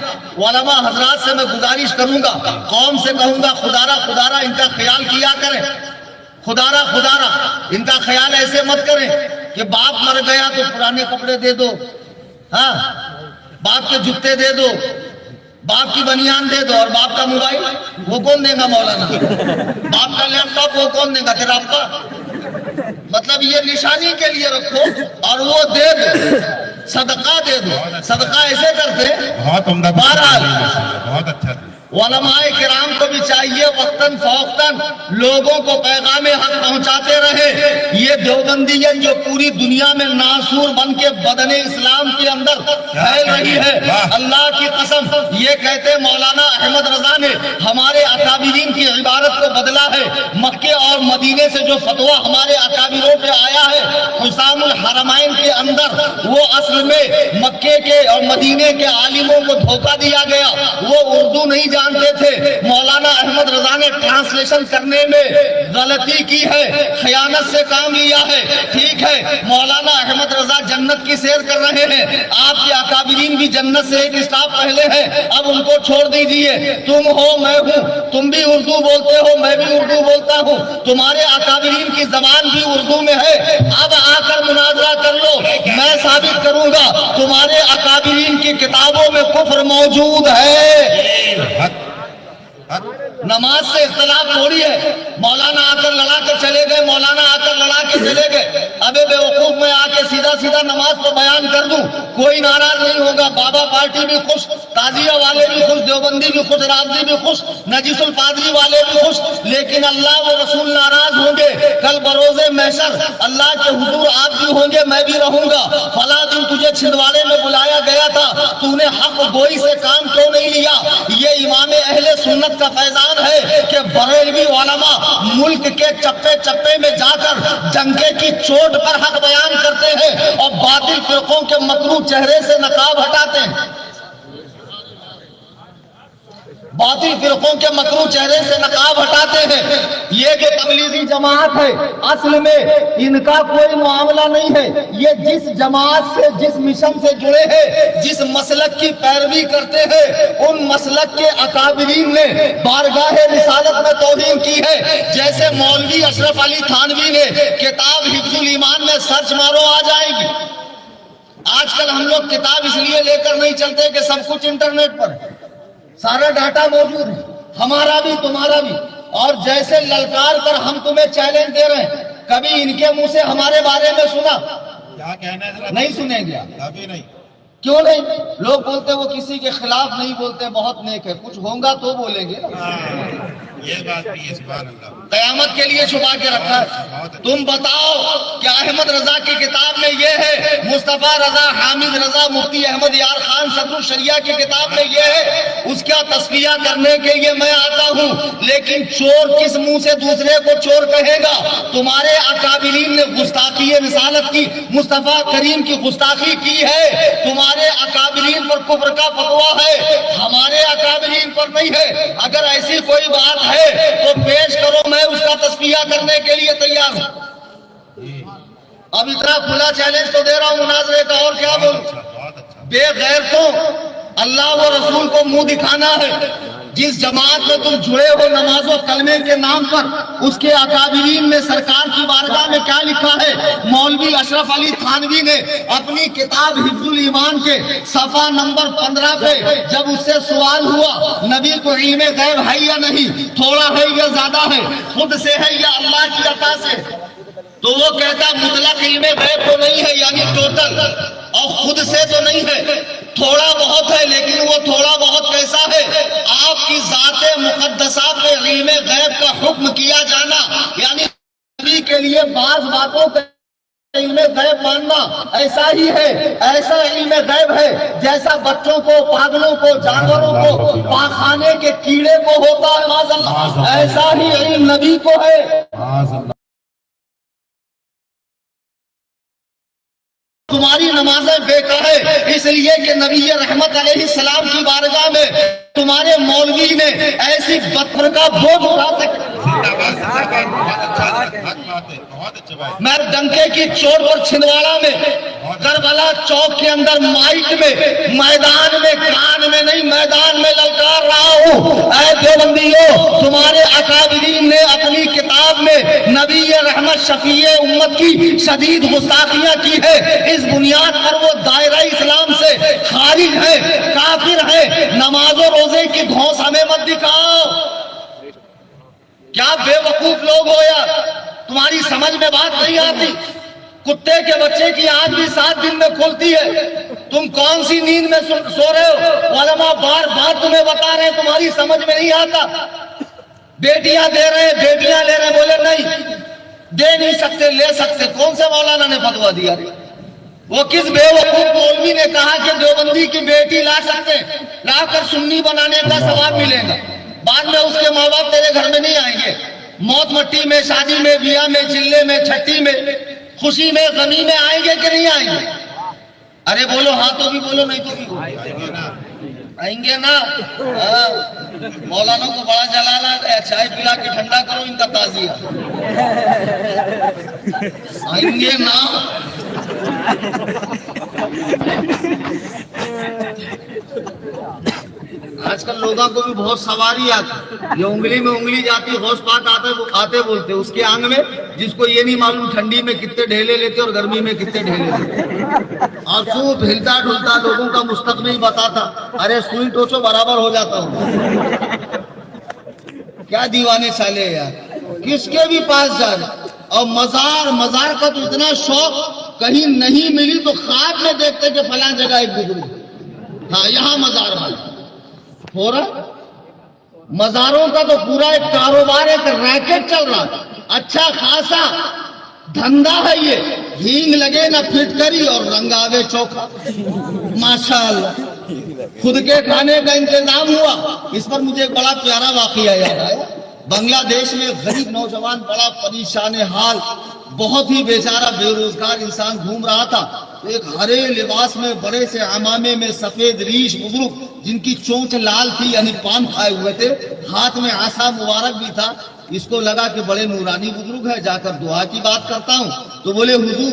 علماء حضرات سے میں گزارش کروں گا، قوم سے کہوں گا خدارہ ان کا خیال کیا کریں۔ خدارہ ان کا خیال ایسے مت کریں کہ باپ مر گیا تو پرانے کپڑے دے دو، ہاں باپ کے جوتے دے دو، باپ کی بنیان دے دو، اور باپ کا موبائل وہ کون دے گا مولانا؟ باپ کا لیپ ٹاپ وہ کون دے گا؟ تیرا ابا۔ مطلب یہ نشانی کے لیے رکھو اور وہ دے دو، صدقہ دے دو۔ صدقہ ایسے کرتے۔ بہت عمدہ، بہرحال بہت اچھا۔ علماء کرام کو بھی چاہیے وقتاً فوقتاً لوگوں کو پیغام حق پہنچاتے رہے۔ یہ دیوبندیت جو پوری دنیا میں ناسور بن کے بدن اسلام کے اندر پھیل رہی ہے، اللہ کی قسم یہ کہتے مولانا احمد رضا نے ہمارے اکابرین کی عبارت کو بدلا ہے۔ مکے اور مدینے سے جو فتویٰ ہمارے اکابروں پہ آیا ہے حسام الحرمین کے اندر، وہ اصل میں مکے کے اور مدینے کے عالموں کو دھوکہ دیا گیا۔ وہ اردو نہیں جانتے تھے مولانا احمد رضا نے ٹرانسلیشن کرنے میں غلطی کی ہے, خیانت سے کام لیا ہے. ٹھیک ہے, مولانا احمد رضا جنت کی سیر کر رہے ہیں, آپ کے اکابرین بھی جنت سے ایک اسٹاپ پہلے ہیں, اب ان کو چھوڑ دیجئے. تم ہو میں ہوں, تم بھی اردو بولتے ہو میں بھی اردو بولتا ہوں, تمہارے اکابرین کی زبان بھی اردو میں ہے, اب آ کر مناظرہ کر لو, میں ثابت کروں گا تمہارے اکابرین کی کتابوں میں کفر موجود ہے. نماز سے اختلاف تھوڑی ہے, مولانا آ کر لڑا کر چلے گئے, مولانا آ کر لڑا کے چلے گئے. ابے بے وقوف میں آ کے سیدھا سیدھا نماز کو بیان کر دوں, کوئی ناراض نہیں ہوگا. بابا پارٹی بھی خوش, تازیہ والے بھی خوش, دیوبندی بھی خوش, رافضی بھی خوش, نجیس القادری والے بھی خوش, لیکن اللہ و رسول ناراض ہوں گے. کل بروز محشر اللہ کے حضور آپ بھی ہوں گے, میں بھی رہوں گا. فلاں دن تجھے چھندواڑے میں بلایا گیا تھا, تو نے حق گوئی سے کام کیوں نہیں لیا؟ یہ امام اہل سنت کا فیضان ہے کہ بریلوی علماء ملک کے چپے چپے میں جا کر جنگے کی چوٹ پر حق بیان کرتے ہیں اور باطل فرقوں کے مکروہ چہرے سے نقاب ہٹاتے ہیں. باطل فرقوں کے مکروہ چہرے سے نقاب ہٹاتے ہیں. یہ جو تبلیغی جماعت ہے اصل میں ان کا کوئی معاملہ نہیں ہے. یہ جس جماعت سے, جس مشن سے جڑے ہیں, جس مسلک کی پیروی کرتے ہیں, ان مسلک کے اکابرین نے بارگاہ رسالت میں توہین کی ہے. جیسے مولوی اشرف علی تھانوی نے کتاب حفظ الایمان میں سرچ مارو آ جائے گی. آج کل ہم لوگ کتاب اس لیے لے کر نہیں چلتے کہ سب کچھ انٹرنیٹ پر ہے, سارا ڈاٹا موجود ہے, ہمارا بھی تمہارا بھی. اور جیسے للکار کر ہم تمہیں چیلنج دے رہے ہیں, کبھی ان کے منہ سے ہمارے بارے میں سنا؟ کیا کہنا ہے؟ نہیں سنیں گے. ابھی نہیں. کیوں نہیں؟ لوگ بولتے وہ کسی کے خلاف نہیں بولتے, بہت نیک ہے. کچھ ہوگا تو بولیں گے نا. یہ بات بھی ہے, سبحان اللہ. قیامت کے لیے چھپا کے رکھا ہے. تم بتاؤ کہ احمد رضا کی کتاب میں یہ ہے, مصطفیٰ رضا, حامد رضا, مفتی احمد یار خان صدر الشریعہ کی کتاب میں یہ ہے, اس کا تصفیہ کرنے کے لیے میں آتا ہوں. لیکن چور کس منہ سے دوسرے کو چور کہے گا؟ تمہارے اکابرین نے گستاخی رسالت کی, مصطفیٰ کریم کی گستاخی کی ہے. تمہارے اکابرین پر کفر کا فتویٰ ہے, ہمارے اکابرین پر نہیں ہے. اگر ایسی کوئی بات ہے تو پیش کرو, میں اس کا تصفیہ کرنے کے لیے تیار ہوں. اب اتنا کھلا چیلنج تو دے رہا ہوں مناظرے کا, اور کیا بولوں؟ بے غیرتوں, اللہ و رسول کو منہ دکھانا ہے. جس جماعت میں تم جڑے ہو نماز و کلمے کے نام پر, اس کے اکابرین میں سرکار کی بارگاہ میں کیا لکھا ہے؟ مولوی اشرف علی تھانوی نے اپنی کتاب حفظ الایمان کے صفحہ نمبر 15 پہ جب اس سے سوال ہوا نبی کو علم غیب ہے یا نہیں, تھوڑا ہے یا زیادہ ہے, خود سے ہے یا اللہ کی عطا سے, تو وہ کہتا مطلق علم غیب تو نہیں ہے, یعنی ٹوٹل, اور خود سے تو نہیں ہے, تھوڑا بہت ہے. لیکن وہ تھوڑا بہت کیسا ہے؟ آپ کی ذات مقدسہ پہ علم غیب کا حکم کیا جانا, یعنی نبی کے لیے بعض باتوں کا علم غیب ماننا ایسا ہی ہے, ایسا علم غیب ہے جیسا بچوں کو, پاگلوں کو, جانوروں کو, پاخانے کے کیڑے کو ہوتا ہے, معاذ اللہ, ایسا ہی علم نبی کو ہے. تمہاری نمازیں بیکار ہے اس لیے کہ نبی رحمت علیہ السلام کی بارگاہ میں تمہارے مولوی نے ایسی بدفر کا بوجھ اٹھاتے. میں ڈنکے کی چوٹ پر چھندواڑا میں, کربلا چوک کے اندر مائک میں, میدان میں, کان میں نہیں, میدان میں للکار رہا ہوں. اے دیوبندیوں, تمہارے اکابرین نے اپنی کتاب میں نبی رحمت شفیع امت کی شدید گستاخیاں کی ہے. اس بنیاد پر وہ دائرہ اسلام سے خارج ہے, کافر ہے. نماز و روزے کی دھوس ہمیں مت دکھاؤ. کیا بے وقوف لوگ ہو یار, تمہاری سمجھ میں بات نہیں آتی. کتے کے بچے کی آنکھ بھی 7 دن میں کھلتی ہے, تم کون سی نیند میں سو رہے ہو؟ علماء بار بار تمہیں بتا رہے ہیں, تمہاری سمجھ میں نہیں آتا. بیٹیاں دے رہے ہیں, بیٹیاں لے رہے ہیں, بولے نہیں دے نہیں سکتے, لے سکتے. کون سے مولانا نے فتویٰ دیا؟ وہ کس بے وقوف مولوی نے کہا کہ دیوبندی کی بیٹی لا سکتے, لا کر سنی بنانے کا ثواب ملے گا؟ بعد میں اس کے ماں باپ تیرے گھر میں نہیں آئیں گے. موت مٹی میں, شادی میں, بیاہ میں, چلے میں, چھٹی میں, خوشی میں, غمی میں آئیں گے کہ نہیں آئیں گے؟ ارے بولو ہاں تو بھی بولو, نہیں تو بھی بولو. آئیں گے نا؟ ہاں، مولانا کو بڑا جلال آ گیا، چائے پلا کے ٹھنڈا کرو ان کا تعزیہ۔ آئیں گے نا؟ آج کل لوگوں کو بھی بہت سواری آتی، یہ انگلی میں انگلی جاتی، ہوش پاک آتے بولتے، اس کے آنگ میں جس کو یہ نہیں معلوم ٹھنڈی میں کتنے ڈھیلے لیتے اور گرمی میں کتنے ڈھیلے لیتے، اور خوب ہلتا ڈھلتا لوگوں کا مستقبل بتاتا، ارے سوئی ٹوچو برابر ہو جاتا ہوں۔ کیا دیوانے چالے یار، کس کے بھی پاس جا رہے، اور مزار کا تو اتنا شوق، کہیں نہیں ملی تو خواب میں دیکھتے کہ فلاں جگہ ایک گزری، ہاں یہاں مزار والا ہو رہا۔ مزاروں کا تو پورا ایک کاروبار، ایک ریکٹ چل رہا، اچھا خاصا دھندا ہے یہ، ہینگ لگے نہ پھٹکری اور رنگ آوے چوکھا، ماشاءاللہ۔ خود کے کھانے کا انتظام ہوا۔ اس پر مجھے ایک بڑا پیارا واقعہ یاد آیا۔ بنگلہ دیش میں غریب نوجوان بڑا پریشان حال، بہت ہی بیچارہ بے روزگار انسان گھوم رہا تھا۔ ایک ہرے لباس میں بڑے سے عمامے میں سفید ریش بزرگ، جن کی چونچ لال تھی یعنی پان کھائے ہوئے تھے، ہاتھ میں عصا مبارک بھی تھا۔ اس کو لگا کہ بڑے نورانی بزرگ ہے، جا کر دعا کی بات کرتا ہوں۔ تو بولے حضور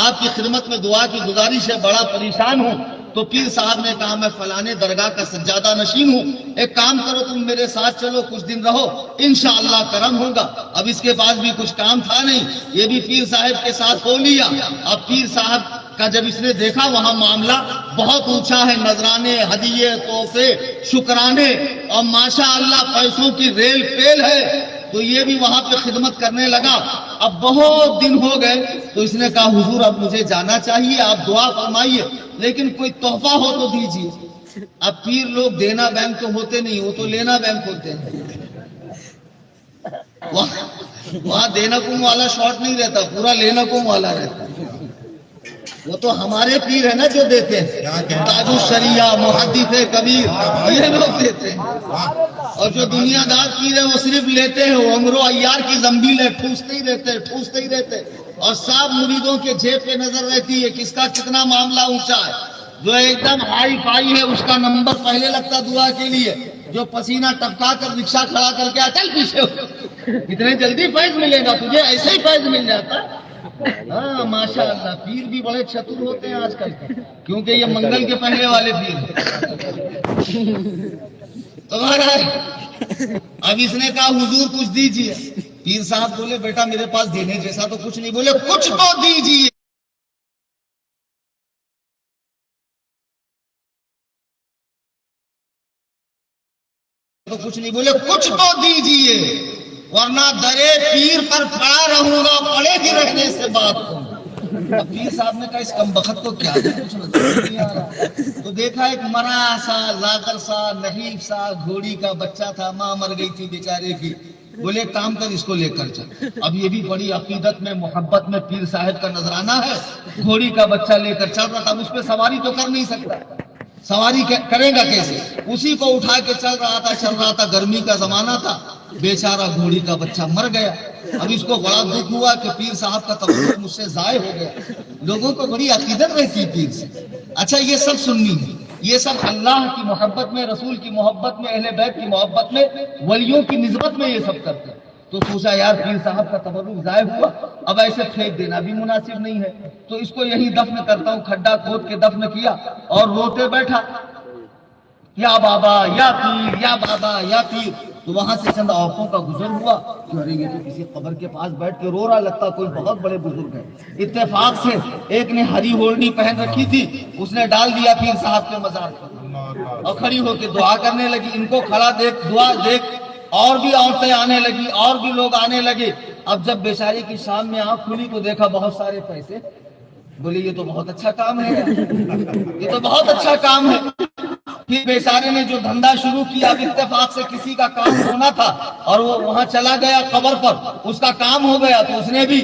آپ کی خدمت میں دعا کی گزارش ہے، بڑا پریشان ہوں۔ تو پیر صاحب نے کہا میں فلانے درگاہ کا سجادہ نشین ہوں، ایک کام کرو تم میرے ساتھ چلو، کچھ دن رہو، انشاءاللہ کرم ہوگا۔ اب اس کے پاس بھی کچھ کام تھا نہیں، یہ بھی پیر صاحب کے ساتھ ہو لیا۔ اب پیر صاحب کا جب اس نے دیکھا وہاں معاملہ بہت اونچا ہے، نذرانے، ہدیے، تحفے، شکرانے اور ماشاءاللہ پیسوں کی ریل پیل ہے، تو یہ بھی وہاں پہ خدمت کرنے لگا۔ اب بہت دن ہو گئے تو اس نے کہا حضور اب مجھے جانا چاہیے، آپ دعا فرمائیے، لیکن کوئی تحفہ ہو تو دیجیے۔ اب پیر لوگ دینا بینک تو ہوتے نہیں، وہ تو لینا بینک ہوتے ہیں۔ وہاں دینا کم والا شارٹ نہیں رہتا، پورا لینا کم والا رہتا۔ وہ تو ہمارے پیر ہیں نا جو دیتے ہیں، تاج الشریعہ، محدث کبیر، یہ لوگ دیتے ہیں۔ اور جو دنیا دار پیر ہیں وہ صرف لیتے ہیں، وہ عمر و عیار کی زنبیل ہے، ٹھوستے ہی رہتے، اور سب مریدوں کے جیب پہ نظر رہتی ہے کس کا کتنا معاملہ اونچا ہے۔ جو ایک دم ہائی فائی ہے اس کا نمبر پہلے لگتا دعا کے لیے، جو پسینہ ٹپکا کر رکشہ کھڑا کر کے چل پیچھے ہو، اتنے جلدی فیض ملے گا تجھے، ایسے ہی فیض مل جاتا۔ ہاں ماشاءاللہ، پیر بھی بڑے چتر ہوتے ہیں آج کل، کیونکہ یہ منگل کے پہلے والے پیر ہیں۔ تمہارا اب اس نے کہا حضور کچھ دیجیے۔ پیر صاحب بولے بیٹا میرے پاس دینے جیسا تو کچھ نہیں، بولے کچھ تو دیجیے۔ تو کچھ نہیں، بولے کچھ تو دیجیے ورنہ درے پیر پر کھڑا رہوں گا، پڑے ہی رہنے سے بات کروں۔ اب پیر صاحب نے کہا اس کمبخت کو کیا ہے، کچھ نہیں آ رہا۔ تو دیکھا ایک مرا سا لاغر سا نحیف سا گھوڑی کا بچہ تھا، ماں مر گئی تھی بیچارے کی۔ بولے کام کر اس کو لے کر چل۔ اب یہ بھی بڑی عقیدت میں محبت میں پیر صاحب کا نذرانہ ہے، گھوڑی کا بچہ لے کر چل رہا تھا۔ اب اس پہ سواری تو کر نہیں سکتا، سواری کرے گا کیسے؟ اسی کو اٹھا کے چل رہا تھا، گرمی کا زمانہ تھا، بیچارہ گھوڑی کا بچہ مر گیا۔ اب اس کو بڑا دکھ ہوا کہ پیر صاحب کا توجہ مجھ سے ضائع ہو گیا۔ لوگوں کو بڑی عقیدت رہتی ہے پیر سے۔ اچھا یہ سب سننی ہے، یہ سب اللہ کی محبت میں، رسول کی محبت میں، اہل بیت کی محبت میں، ولیوں کی نسبت میں یہ سب کرتے ہیں۔ تو سوچا یار پیر صاحب کا تبرک ضائع ہوا، اب ایسے پھینک دینا بھی مناسب نہیں ہے، تو اس کو یہی دفن کرتا ہوں۔ کھڈا کھود کے دفن کیا اور روتے بیٹھا، یا بابا یا پیر، یا بابا یا پیر۔ تو وہاں سے چند عورتوں کا گزر ہوا کہ ارے یہ تو کسی قبر کے پاس بیٹھ کے رو رہا، لگتا کوئی بہت بڑے بزرگ ہے۔ اتفاق سے ایک نے ہری اوڑھنی پہن رکھی تھی، اس نے ڈال دیا پیر صاحب کے مزار پر اور کھڑی ہو کے دعا کرنے لگی۔ ان کو کھڑا دیکھ، دعا دیکھ، اور بھی عورتیں آنے لگی، اور بھی لوگ آنے لگے۔ اب جب بیچاری کی شام میں آنکھ کھلی تو دیکھا بہت سارے پیسے۔ بولے یہ تو بہت اچھا کام ہے، یہ تو بہت اچھا کام ہے۔ پھر بیچارے نے جو دھندا شروع کیا، اب اتفاق سے کسی کا کام ہونا تھا اور وہ وہاں چلا گیا قبر پر، اس کا کام ہو گیا تو اس نے بھی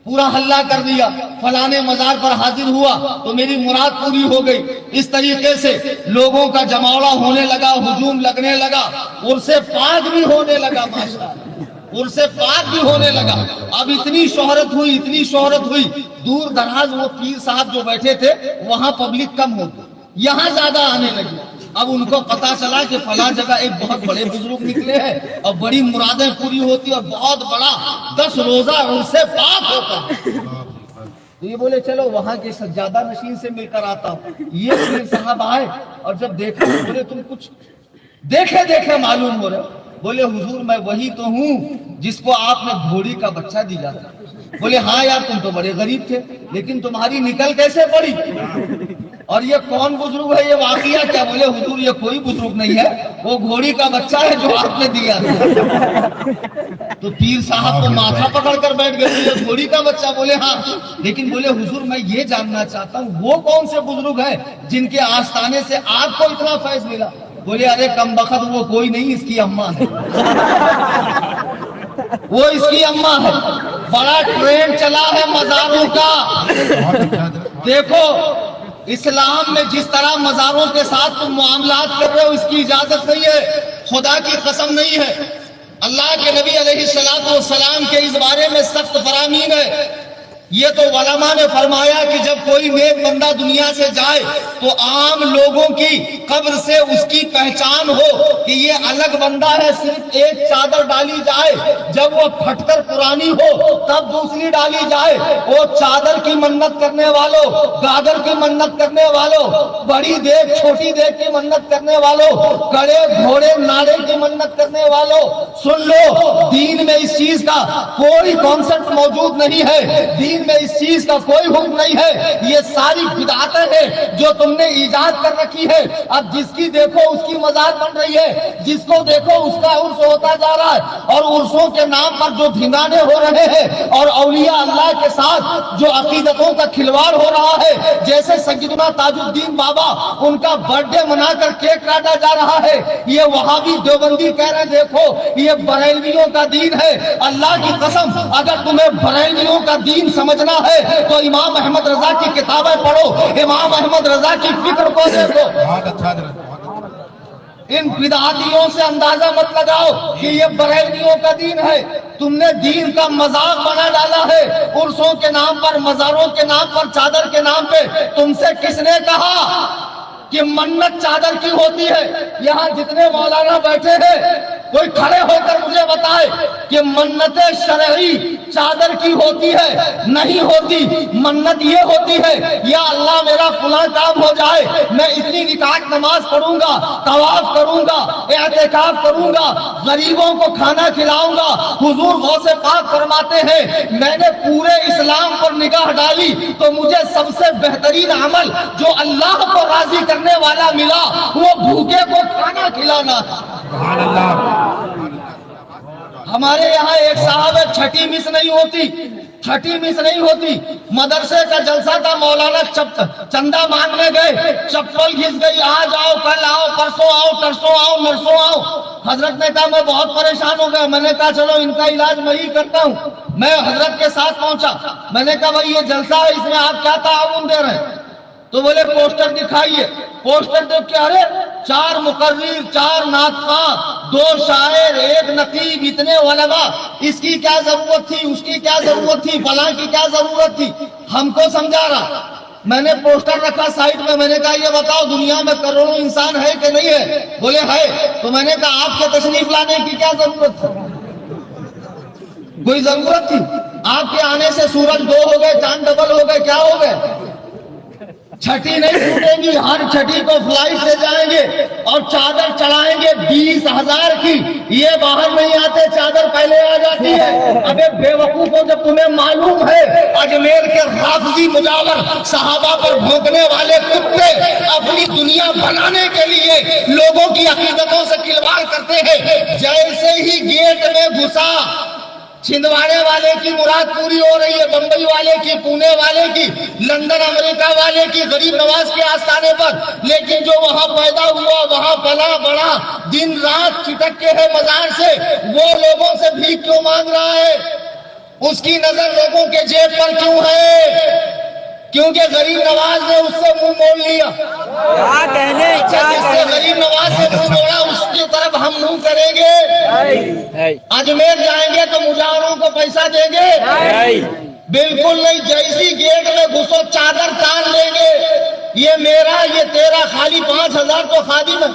پورا حلہ کر دیا، فلانے مزار پر حاضر ہوا تو میری مراد پوری ہو گئی۔ اس طریقے سے لوگوں کا جماوڑا ہونے لگا، ہجوم لگنے لگا، عرس پاک بھی ہونے لگا، ماشاءاللہ عرس پاک بھی ہونے لگا۔ اب اتنی شہرت ہوئی، دور دراز وہ پیر صاحب جو بیٹھے تھے وہاں پبلک کم ہو گئی، یہاں زیادہ آنے لگی۔ اب ان کو پتا چلا کہ فلاں جگہ ایک بہت بڑے بزرگ نکلے ہیں اور بڑی مرادیں پوری ہوتی اور بہت بڑا 10 روزہ ان سے پاک ہوتا ہے. تو یہ بولے چلو وہاں کے سجادہ نشین سے مل کر آتا ہوں. یہ پیر صاحب آئے اور جب دیکھا تو بولے تم کچھ دیکھے معلوم ہو رہے. بولے حضور میں وہی تو ہوں جس کو آپ نے گھوڑی کا بچہ دیا تھا. بولے ہاں یار تم تو بڑے غریب تھے لیکن تمہاری نکل کیسے پڑی اور یہ کون بزرگ ہے یہ واقعہ کیا؟ بولے حضور یہ کوئی بزرگ نہیں ہے وہ گھوڑی کا بچہ ہے جو آپ نے دیا تھا. تو پیر صاحب تو ماتھا پکڑ کر بیٹھ گئے. یہ گھوڑی کا بچہ؟ بولے ہاں. لیکن بولے حضور میں یہ جاننا چاہتا ہوں وہ کون سے بزرگ ہیں جن کے آستانے سے آپ کو اتنا فیض ملا؟ بولے ارے کم بخت وہ کوئی نہیں اس کی اماں ہے. وہ اس کی اماں ہے. بڑا ٹرین چلا ہے مزاروں کا. دیکھو اسلام میں جس طرح مزاروں کے ساتھ تم معاملات کر رہے ہو اس کی اجازت نہیں ہے. خدا کی قسم نہیں ہے. اللہ کے نبی علیہ السلام کے اس بارے میں سخت فرامین ہے. یہ تو علماء نے فرمایا کہ جب کوئی نیک بندہ دنیا سے جائے تو عام لوگوں کی قبر سے اس کی پہچان ہو کہ یہ الگ بندہ ہے. صرف ایک چادر ڈالی جائے, جب وہ پھٹ کر پرانی ہو تب دوسری ڈالی جائے. وہ چادر کی منت کرنے والوں, گادر کی منت کرنے والوں, بڑی دیکھ چھوٹی دیکھ کی منت کرنے والوں, کڑے گھوڑے ناڑے کی منت کرنے والوں, سن لو دین میں اس چیز کا کوئی کانسیپٹ موجود نہیں ہے. دین میں اس چیز کا کوئی حکم نہیں ہے. یہ ساری بدعتیں ہیں جو تم نے ایجاد کر رکھی ہے. اب جس کی دیکھو اس کی مزار بن رہی ہے, جس کو دیکھو اس کا عرس ہوتا جا رہا ہے. اور عرسوں کے نام پر جو دھنگانے ہو رہے ہیں اور اولیاء اللہ کے ساتھ جو عقیدتوں کا کھلواڑ ہو رہا ہے, جیسے سیدنا تاج الدین بابا ان کا برتھ ڈے منا کر کیک کاٹا جا رہا ہے. یہ وہابی دیوبندی کہہ رہے دیکھو یہ بریلویوں کا دین ہے. اللہ کی قسم اگر تمہیں بریلویوں کا دین سمجھنا ہے تو امام احمد رضا کی کتابیں پڑھو, امام احمد رضا کی فکر کو دیکھو. ان بدعاتیوں سے اندازہ مت لگاؤ کہ یہ بریلویوں کا دین ہے. تم نے دین کا مذاق بنا ڈالا ہے. عرسوں کے نام پر, مزاروں کے نام پر, چادر کے نام پہ. تم سے کس نے کہا کہ منت چادر کی ہوتی ہے؟ یہاں جتنے مولانا بیٹھے ہیں کوئی کھڑے ہو کر مجھے بتائے کہ منت شرعی چادر کی ہوتی ہے؟ نہیں ہوتی. منت یہ ہوتی ہے یا اللہ میرا فلاں کام ہو جائے, میں اتنی رکعت نماز پڑھوں گا, طواف کروں گا, اعتکاف کروں گا, غریبوں کو کھانا کھلاؤں گا. حضور غوث پاک فرماتے ہیں میں نے پورے اسلام پر نگاہ ڈالی تو مجھے سب سے بہترین عمل جو اللہ کو راضی کرنے والا ملا وہ بھوکے کو کھانا کھلانا. ہمارے یہاں ایک صاحب ہے, چھٹی مس نہیں ہوتی. مدرسے کا جلسہ تھا, مولانا چندہ مانگنے گئے, چپل گھس گئی, آج آؤ, کل آؤ, پرسوں آؤ, ترسوں آؤ, نرسوں آؤ. حضرت نے کہا میں بہت پریشان ہو گیا. میں نے کہا چلو ان کا علاج میں ہی کرتا ہوں. میں حضرت کے ساتھ پہنچا. میں نے کہا بھائی یہ جلسہ ہے, اس میں آپ کیا تعاون دے رہے ہیں؟ تو بولے پوسٹر دکھائیے. پوسٹر دیکھ کے ارے 4 مقرر, 4 ناطقاں, 2 شاعر, 1 نقیب, اتنے علماء, اس کی کیا ضرورت تھی, اس کی کیا ضرورت تھی, فلاں کی کیا ضرورت تھی؟ ہم کو سمجھا رہا. میں نے پوسٹر رکھا سائٹ میں. میں نے کہا یہ بتاؤ دنیا میں کروڑوں انسان ہے کہ نہیں ہے؟ بولے ہے. تو میں نے کہا آپ کے تشریف لانے کی کیا ضرورت تھی؟ کوئی ضرورت تھی؟ آپ کے آنے سے سورج 2 ہو گئے, چاند ڈبل ہو گئے, کیا ہو گئے؟ چھٹی نہیں چھوٹیں گی. ہر چھٹی کو فلائٹ سے جائیں گے اور چادر چڑھائیں گے 20,000 کی. یہ باہر نہیں آتے, چادر پہلے آ جاتی ہے. ابے بے وقوفوں, جب تمہیں معلوم ہے اجمیر کے رافضی مجاور صحابہ پر بھونکنے والے کتے اپنی دنیا بنانے کے لیے لوگوں کی عقیدتوں سے کھلواڑ کرتے ہیں, جیسے ہی گیٹ میں گھسا چھندواڑے والے کی مراد پوری ہو رہی ہے, بمبئی والے کی, پونے والے کی, لندن امریکہ والے کی, غریب نواز کے آستانے پر. لیکن جو وہاں پیدا ہوا, وہاں پلا بڑا, دن رات چٹک کے ہے مزار سے, وہ لوگوں سے بھیک کیوں مانگ رہا ہے؟ اس کی نظر لوگوں کے جیب پر کیوں ہے؟ کیونکہ غریب نواز نے اس سے منہ موڑ لیا. جس سے غریب نواز سے منہ موڑا اس کی طرف ہم منہ کریں گے. اجمیر جائیں گے تو مجاوروں کو پیسہ دیں گے. بالکل نہیں، جیسی گیٹ میں گھسو چادر تان لیں گے، یہ میرا یہ تیرا، خالی 5,000 تو خادم ہے۔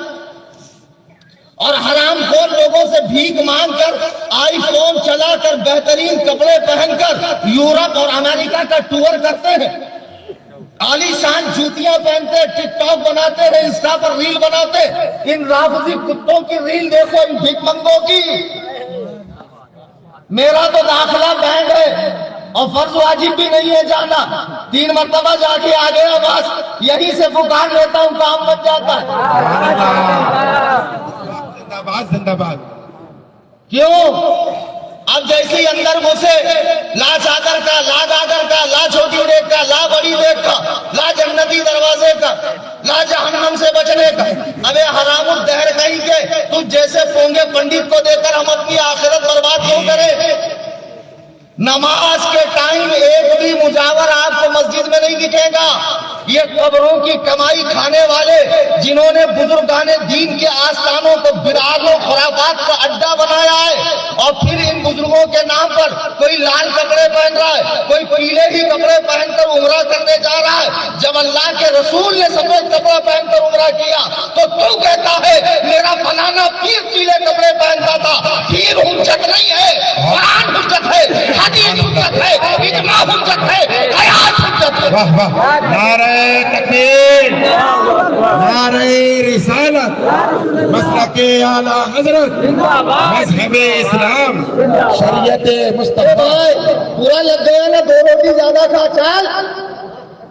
اور حرام خور لوگوں سے بھیک مانگ کر، آئی فون چلا کر، بہترین کپڑے پہن کر یورپ اور امریکہ کا ٹور کرتے ہیں، عالی شان جوتیاں پہنتے، ٹک ٹاک بناتے ہیں، انسٹا پر ریل بناتے۔ ان رافضی کتوں کی ریل دیکھو، ان بھیک منگوں کی۔ میرا تو داخلہ بینڈ ہے اور فرض واجب بھی نہیں ہے جانا، 3 مرتبہ جا کے آ گیا، بس یہیں سے پکار لیتا ہوں، کام بن جاتا ہے۔ زندہ باد زندہ باد۔ کیوں؟ اب جیسی اندر گھسے، لا چادر کا، لا گاگر کا، لا چھوٹی دیکھ کا، لا بڑی دیکھ کا، لا جنتی دروازے کا، لا جہنم سے بچنے کا۔ ابے حرام الدہر کہیں کے، تو جیسے پونگے پنڈت کو دے کر ہم اپنی آخرت برباد کیوں کریں؟ نماز کے ٹائم ایک بھی مجاور آپ کو مسجد میں نہیں دکھے گا۔ یہ قبروں کی کمائی کھانے والے، جنہوں نے بزرگان دین کے آستانوں کو بدعات و خرافات کا اڈا بنایا ہے، اور پھر ان بزرگوں کے نام پر کوئی لال کپڑے پہن رہا ہے، کوئی پیلے ہی کپڑے پہن کر عمرہ کرنے جا رہا ہے۔ جب اللہ کے رسول نے سفید کپڑا پہن کر عمرہ کیا تو کہتا ہے میرا فلانا پیر پیلے کپڑے پہنتا تھا۔ پیر حجت نہیں ہے، قرآن حجت ہے، حدیث حجت ہے، اجماع حجت ہے، قیاس حجت ہے۔ واہ واہ، نعرہ تکبیر، نعرہ رسالت، مسلک اعلی حضرت، مذہب اسلام، شریعت مصطفیٰ۔ پورا لگ گیا نا، 2 روٹی زیادہ کھا، چل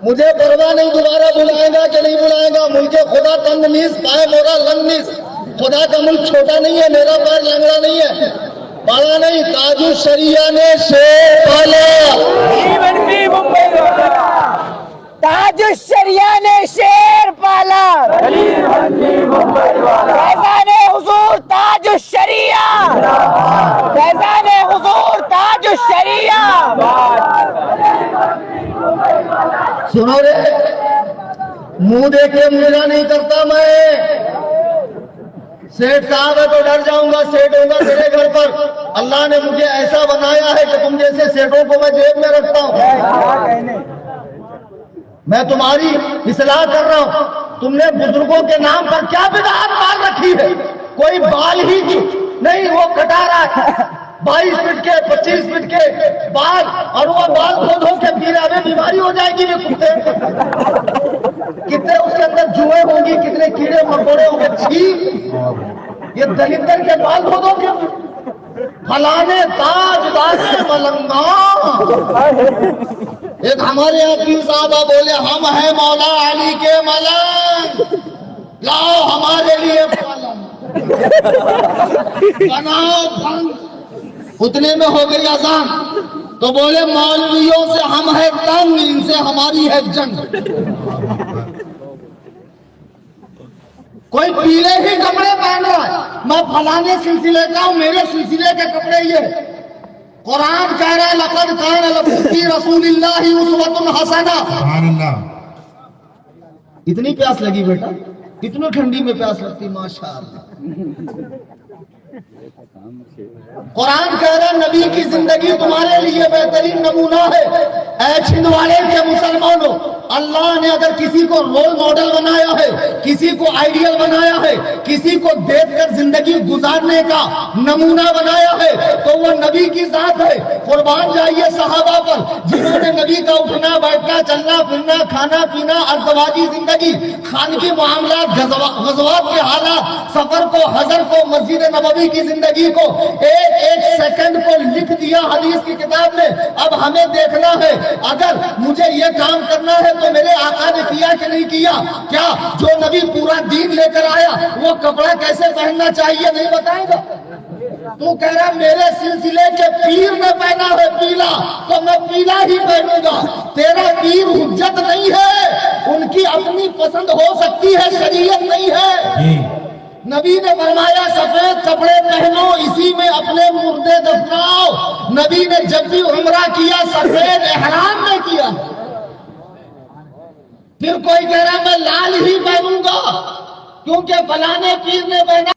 مجھے پرواہ نہیں، دوبارہ بلائے گا کہ نہیں بلائے گا۔ ملک خدا تنگ نیز، پائے مورا لنگ نیز۔ خدا کا ملک چھوٹا نہیں ہے، میرا پیر لنگڑا نہیں ہے، بڑا نہیں۔ تاج الشریعہ نے شیر پالا، تاج الشریعہ نے شیر پالا، فیضان حضور تاج الشریعہ، فیضان حضور تاج الشریعہ۔ سنو رے، منہ دیکھے میرا نہیں کرتا میں۔ سیٹ صاحب ہے تو ڈر جاؤں گا، سیٹ ہوگا تیرے گھر پر۔ اللہ نے مجھے ایسا بنایا ہے کہ تم جیسے سیٹوں کو میں جیب میں رکھتا ہوں۔ میں تمہاری اصلاح کر رہا ہوں۔ تم نے بزرگوں کے نام پر کیا بدعات مار رکھی ہے؟ کوئی بال ہی کی نہیں، وہ کٹا رہا ہے 22 فٹ کے 25 فٹ کے بال، اور وہ بال کھودوں کے پھر ہمیں بیماری ہو جائے گی۔ کتے کتنے اس کے اندر جوئیں ہوں گی، کتنے کیڑے مکوڑے ہوں گے، چھی۔ یہ دلندر کے بال کھودوں کے فلانے تاجدار سے ملنگا۔ ایک ہمارے یہاں پیر صاحبہ بولے ہم ہیں مولا علی کے ملنگ، لاؤ ہمارے لیے پلنگ، بناؤ بھنگ۔ اتنے میں ہو گئی اذان، تو بولے مولویوں سے ہم ہے تنگ، ان سے ہماری ہے جنگ۔ کوئی پیلے ہی کپڑے پہن رہا ہے، میں فلانے سلسلے کا ہوں، میرے سلسلے کے کپڑے یہ۔ قرآن کہہ رہا ہے لقد کان لکم فی رسول اللہ اسوۃ حسنہ۔ سبحان اللہ۔ اتنی پیاس لگی بیٹا، اتنی ٹھنڈی میں پیاس لگتی، ماشاءاللہ۔ قرآن کہہ رہا ہے نبی کی زندگی تمہارے لیے بہترین نمونہ ہے۔ اے چھندواڑے کے مسلمانوں، اللہ نے اگر کسی کو رول ماڈل بنایا ہے، کسی کو آئیڈیل بنایا ہے، کسی کو دیکھ کر زندگی گزارنے کا نمونہ بنایا ہے، تو وہ نبی کی ذات ہے۔ قربان جائیے صحابہ پر، جنہوں نے نبی کا اٹھنا بیٹھنا چلنا پھرنا کھانا پینا ازدواجی زندگی، خانگی معاملات، غزوات کے حالات، سفر کو، حضر کو، مسجد نبوی کی زندگی کو ایک ایک سیکنڈ کو لکھ دیا حدیث کی کتاب میں۔ اب ہمیں دیکھنا ہے اگر مجھے یہ کام کرنا ہے تو میرے آقا نے کیا کہ نہیں کیا؟ کیا جو نبی پورا دین لے کر آیا وہ کپڑا کیسے پہننا چاہیے نہیں بتائے گا؟ تو کہہ رہا میرے سلسلے کے پیر نے پہنا ہے پیلا تو میں پیلا ہی پہنوں گا۔ تیرا پیر حجت نہیں ہے، ان کی اپنی پسند ہو سکتی ہے، شریعت نہیں ہے۔ نبی نے فرمایا سفید کپڑے پہنو، اسی میں اپنے مردے دفناؤ۔ نبی نے جب بھی عمرہ کیا سفید احرام میں کیا۔ پھر کوئی کہہ رہا میں لال ہی پہنوں گا کیونکہ فلانے پیر نے پہنا۔